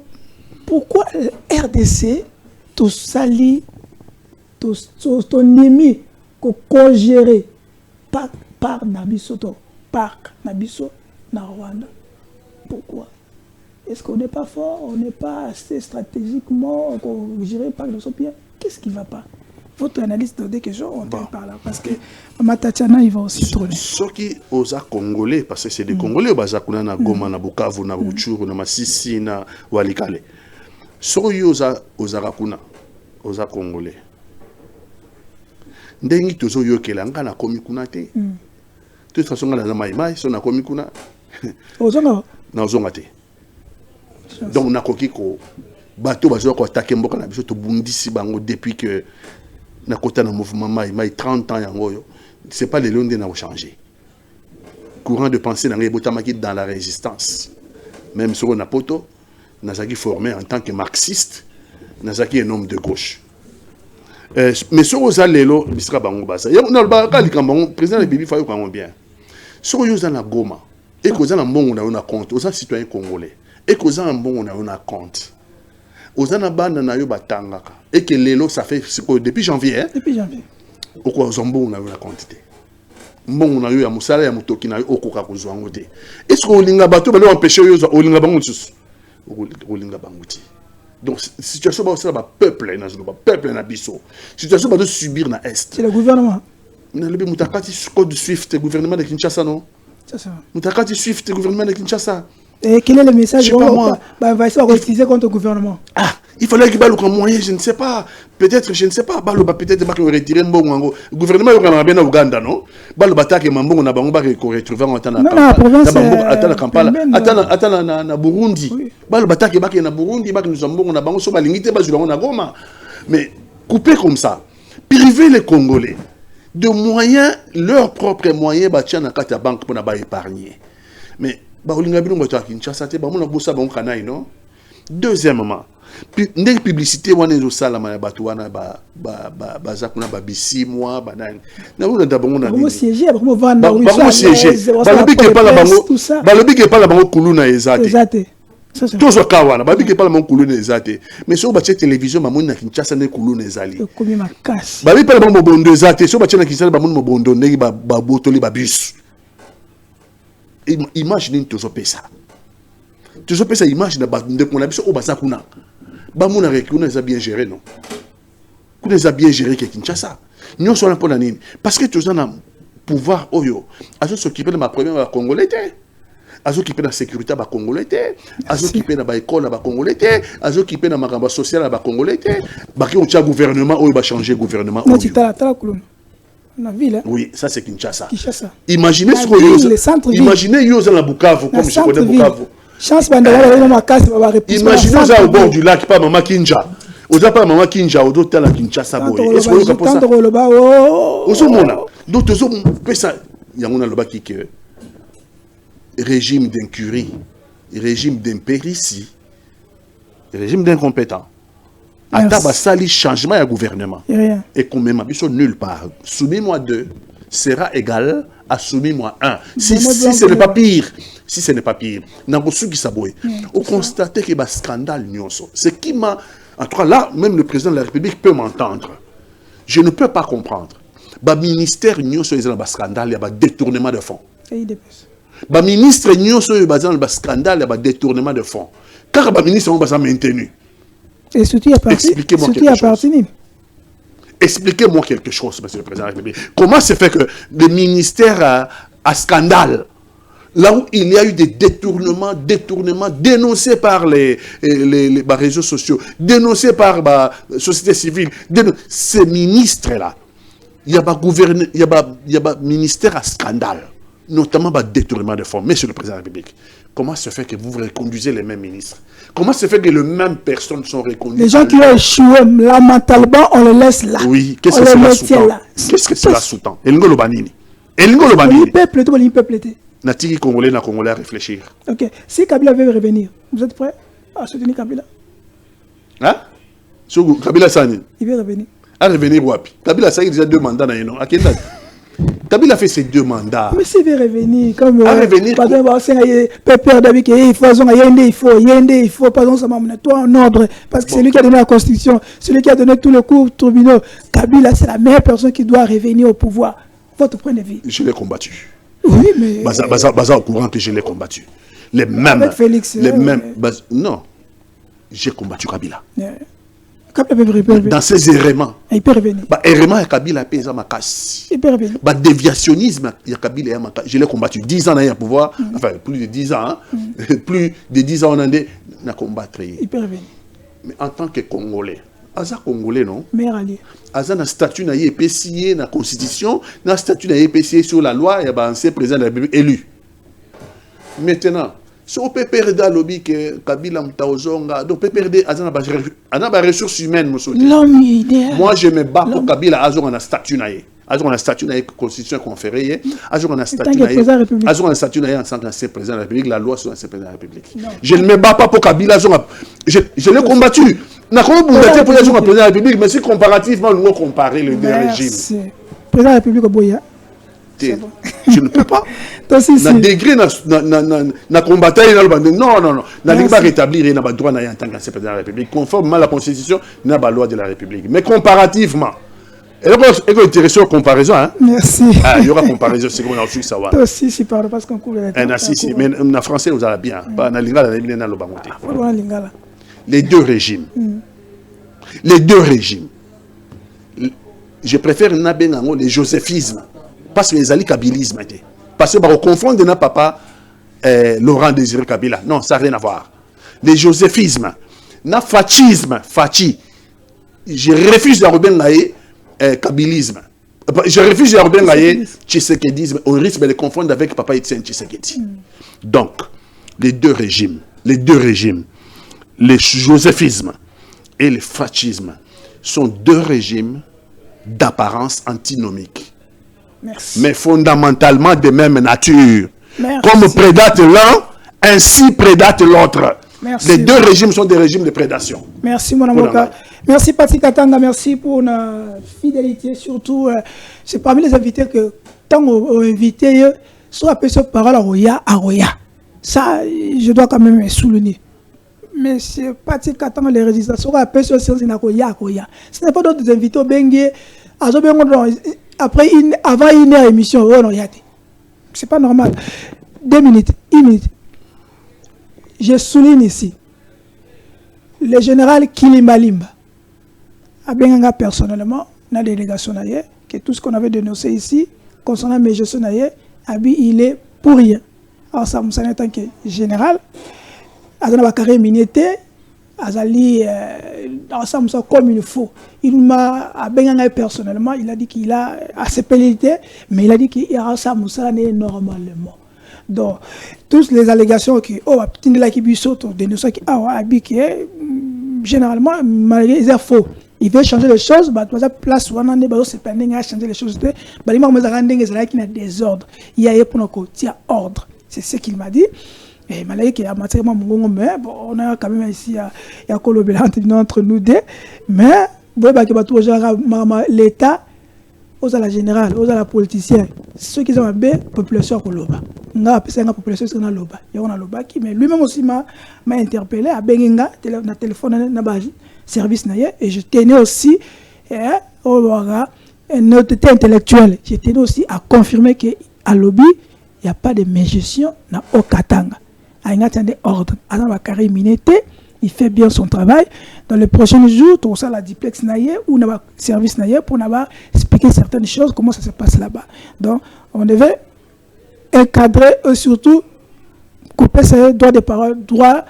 pourquoi le RDC, tout sali, tout ennemi, qu'on gère par Nabiso, na Rwanda? Pourquoi? Est-ce qu'on n'est pas fort, on n'est pas assez stratégiquement géré par le Sopien? Qu'est-ce qui ne va pas? Votre analyse de des questions, on en parle là, parce que Matatiana, il va aussi tourner.
Ceux qui osent Congolais, parce que c'est des Congolais, Bazakuna, na Goma, na Bukavu, na Rutshuru, na Masisi, na Walikale. Ceux qui osent Rakuna, osent Congolais. Ndengi tozo yokela nga na komi kuna te. De toute façon, na maïmaï, son na komi kuna. nazonga te. Donc na koki ko bateau bazo ko attaquer mboka na biso to bundisi bango depuis que na kota na mouvement mai 30 ans yango yo. C'est pas les londes na changer. Courant de pensée na botamaki dans la résistance. Même sur na poto nazaki formé en tant que marxiste, nazaki un homme de gauche. Mais sur aux allélo bisra bango basa. Ya na ba ka likambango président de Bibi Fayo kango bien. Sur yo za na Goma et ko za na mbongo na una compte, aux citoyens congolais. Et ko za na mbongo na una compte. Aux na bana na yo batangaka. Et que lelo ça fait depuis janvier hein.
Depuis janvier.
Oko zombo na una quantité. Mbongo na yo ya musala ya mutoki na yo okoka kozwa ngo te. Est-ce que olinga bato ba empêcher yo olinga bango tsusu? Olinga bango ti. Donc situation ba osala ba peuple na zolo ba peuple na biso. Situation ba de subir na est.
C'est le gouvernement.
Na lebi mutakati code Swift gouvernement de Kinshasa non?
C'est ça.
Mutakati Swift gouvernement de Kinshasa.
Et quel est le message
qu'on
va essayer de utiliser contre le gouvernement?
Ah, il fallait qu'il y ait un moyen, je ne sais pas. Peut-être, je ne sais pas. Peut-être qu'il va retirer un bon. Le gouvernement est bien au Ouganda, non? Le bataille est bon, on a retrouvé en temps la Kampala. Attends, na Burundi. Le bataille est na Burundi, nous sommes on a bon, on a limité, on a Goma. Mais couper comme ça, priver les Congolais de moyens, leurs propres moyens, bâtir na carte banque pour ne épargner. Mais deuxièmement, une publicité wana ezo sala ma batu wana baza kuna ba bisi moi banani na wana d'abord na
bango siéger bango vanda
oui bango siéger balobi ke pas la bango kuluna ezate toujours kawana balobi ke pas la bango kuluna ezate mais sur ba télévision ba mona Kinshasa ne kuluna ezali
komi makasi
balobi pas la bango bondo ezate sur ba na Kinshasa ba mona bondo ndeki ba botoli ba bus. Imaginez toujours ça. Toujours ça image de qu'on a au basa kuna. Ba mona rekuna ça bien géré non. Kuna ça bien géré que Kinshasa. Nous sommes pour la nini parce que tous en pouvoir oyo. Azo s'occuper de ma première congolais. Azo s'occuper de la sécurité ba congolais. Azo s'occuper de ba école ba congolais. Azo s'occuper de ma ramba sociale ba congolais. Ba ki on tient gouvernement ou ba changer gouvernement.
Non tu t'as la colonne. La ville, hein?
Oui, ça c'est Kinshasa.
Imaginez ce que
imaginez Yosa la Bukavu, comme je connais Bukavu.
Chance
imaginez ça au bord du lac, pas Maman Kinja. Aux pas Maman Kinja, au d'autres la Kinshasa. Est-ce que vous ça? Donc, ça, il y a un qui que régime d'incurie, régime d'impéritie, régime d'incompétent. Attends, ça, les changements à gouvernement. Et qu'on même nulle part. Soumis-moi 2 sera égal à soumis-moi 1. Si ce n'est pas pire. Si ce n'est pas pire. On constate qu'il y a un scandale. Ce qui m'a. En tout cas, là, même le président de la République peut m'entendre. Je ne peux pas comprendre. Le ministère il y a un scandale, il y a un détournement de fonds. Le ministre il y a un scandale, il y a un détournement de fonds. Car le ministre est maintenu.
Et surtout, expliquez-moi quelque chose.
Expliquez-moi quelque chose, monsieur le président de la République. Comment se fait que le ministère a scandale, là où il y a eu des détournements dénoncés par les réseaux sociaux, dénoncés par la société civile, ces ministres-là, il y a un ministère à scandale, notamment le détournement de fonds. Monsieur le président de la République, comment se fait que vous reconduisez les mêmes ministres? Comment se fait que les mêmes personnes sont reconduites?
Les gens qui ont échoué, là, mentalement, on les laisse là.
Oui, qu'est-ce que cela sous-tend? Qu'est-ce que cela sous-tend? El Banini. Le
peuple, tout le peuple était.
Natiki Congolais, na Congolais à réfléchir.
Ok. Si Kabila veut revenir, vous êtes prêts à soutenir Kabila?
Hein? Sur Kabila Sani?
Il veut revenir.
À revenir, Wapi. Kabila Sani, il a déjà 2 mandats, non? À quel âge? Kabila a fait ses 2 mandats.
Mais s'il veut revenir, comme
à revenir,
par exemple, Pépère David, il faut, il faut, par exemple, ça m'a mené toi en ordre, parce que c'est lui qui a donné la constitution, celui qui a donné tous les cours tribunaux. Kabila, c'est la meilleure personne qui doit revenir au pouvoir. Votre point de vue.
Je l'ai combattu.
Oui, mais.
Baza au courant que je l'ai combattu. Les mêmes.
Avec Félix.
Les mêmes. Non. J'ai combattu Kabila.
Dans
ces errements.
Il peut revenir.
Errements, Kabila pèse ma casse.
Il peut revenir.
Déviationnisme, Kabila je l'ai combattu. 10 ans dans le pouvoir, enfin plus de 10 ans, plus de 10 ans on a combattu.
Il peut revenir.
Mais en tant que Congolais, Aza Congolais, non?
Meilleur allié.
Aza na statut na EPCA, na constitution, na statut na EPCA sur la loi, il y a un ancien président de la République élu. Maintenant, Si au PPRD lobby que Kabila Mtaozonga, donc PPRD a des ressources humaines,
l'homme idéal.
Moi, je me bats pour Kabila a un statut naïe. Azon a statut naïe constitution conférée. Azon a statut naïe. Azon a statut naïe en tant qu'ancien président de la République. La loi sur l'ancien président de la République. Je ne me bats pas pour Kabila. Je l'ai combattu. N'a pas combattu pour le président de la République, mais si comparativement, nous comparer les deux régimes.
Président de la République au Boya.
Je ne peux pas. Na degré na combattre non. Na ligue pas rétablir na droit na en tant qu'ancien président de la République conformément à la constitution na la loi de la République. Mais comparativement, et donc intéressant comparaison hein.
Merci.
Ah, il y aura comparaison c'est comme on a aussi savoir.
Toi aussi si parle parce qu'on coule.
Si mais en français vous allez bien. Pas na lingala na lo bangote.
Voilà lingala.
Les deux régimes. Les deux régimes. Je préfère na bengango les joséphismes. Parce que les alliés kabilisme étaient. Parce que on confondre na papa Laurent Désiré Kabila. Non, ça n'a rien à voir. Les joséphismes, na fachisme, fachi. Je refuse de rebengaye kabilisme. Je refuse de rebengaye tshisekedisme. On risque de le confondre avec papa Etienne Tshisekedi. Donc, les deux régimes, le joséphisme et le fachisme sont deux régimes d'apparence antinomique.
Merci.
Mais fondamentalement de même nature.
Merci.
Comme prédate l'un, ainsi prédate l'autre. Les deux régimes sont des régimes de prédation.
Merci mon avocat. Merci Pati Katanga, merci pour la fidélité. Surtout, c'est parmi les invités que tant qu'on invité, soit appelé ce parole à Roya. Ça, je dois quand même souligner. Mais c'est Pati Katanga, les résistants, soit appelé ce sens à Roya. Ce n'est pas d'autres invités au Bengue. Après, avant une heure émission, c'est pas normal. 2 minutes, 1 minute. Je souligne ici, le général Kilimalimba a bien personnellement, dans la délégation d'ailleurs, que tout ce qu'on avait dénoncé ici, concernant mes gestions d'ailleurs, il est pour rien. Alors ça me semble en tant que général, à la carrière minité, Azali, comme il faut. Il m'a personnellement, il a dit qu'il a assez pénalité, mais il a dit qu'il a ça normalement. Donc, toutes les allégations qui généralement, malgré les faux, il veut changer les choses, place où on a changer les choses. Il y a désordre. Il y a ordre. C'est ce qu'il m'a dit. Et malgré on a quand même ici à Colobela entre nous deux. Mais l'État, aux la générale, aux la politicienne, ceux qui ont la population pour l'Oba. On a la population qui a l'Oba. Il y a l'Oba qui, mais lui-même aussi m'a interpellé à Benga, na téléphone, na service et je tenais aussi une honnêteté intellectuelle. Je tenais aussi à confirmer qu'à l'Obi, il n'y a pas de mégestion dans Okatanga. Il a des ordres. Il fait bien son travail. Dans les prochains jours, tout ça, la duplex ou le service pour expliquer certaines choses, comment ça se passe là-bas. Donc, on devait encadrer et surtout couper ses droits de parole, droit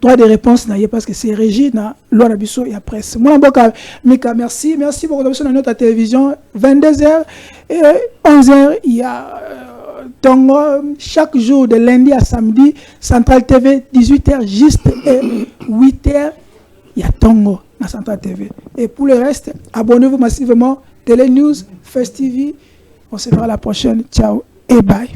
de réponse, parce que c'est régi dans la loi de la presse. Moi, Mika, merci beaucoup de notre télévision. 22h et 11h, il y a. Donc, chaque jour de lundi à samedi, Central TV, 18h juste et 8h, il y a Tongo dans Central TV. Et pour le reste, abonnez-vous massivement. Télé News, Fest TV. On se verra la prochaine. Ciao et bye.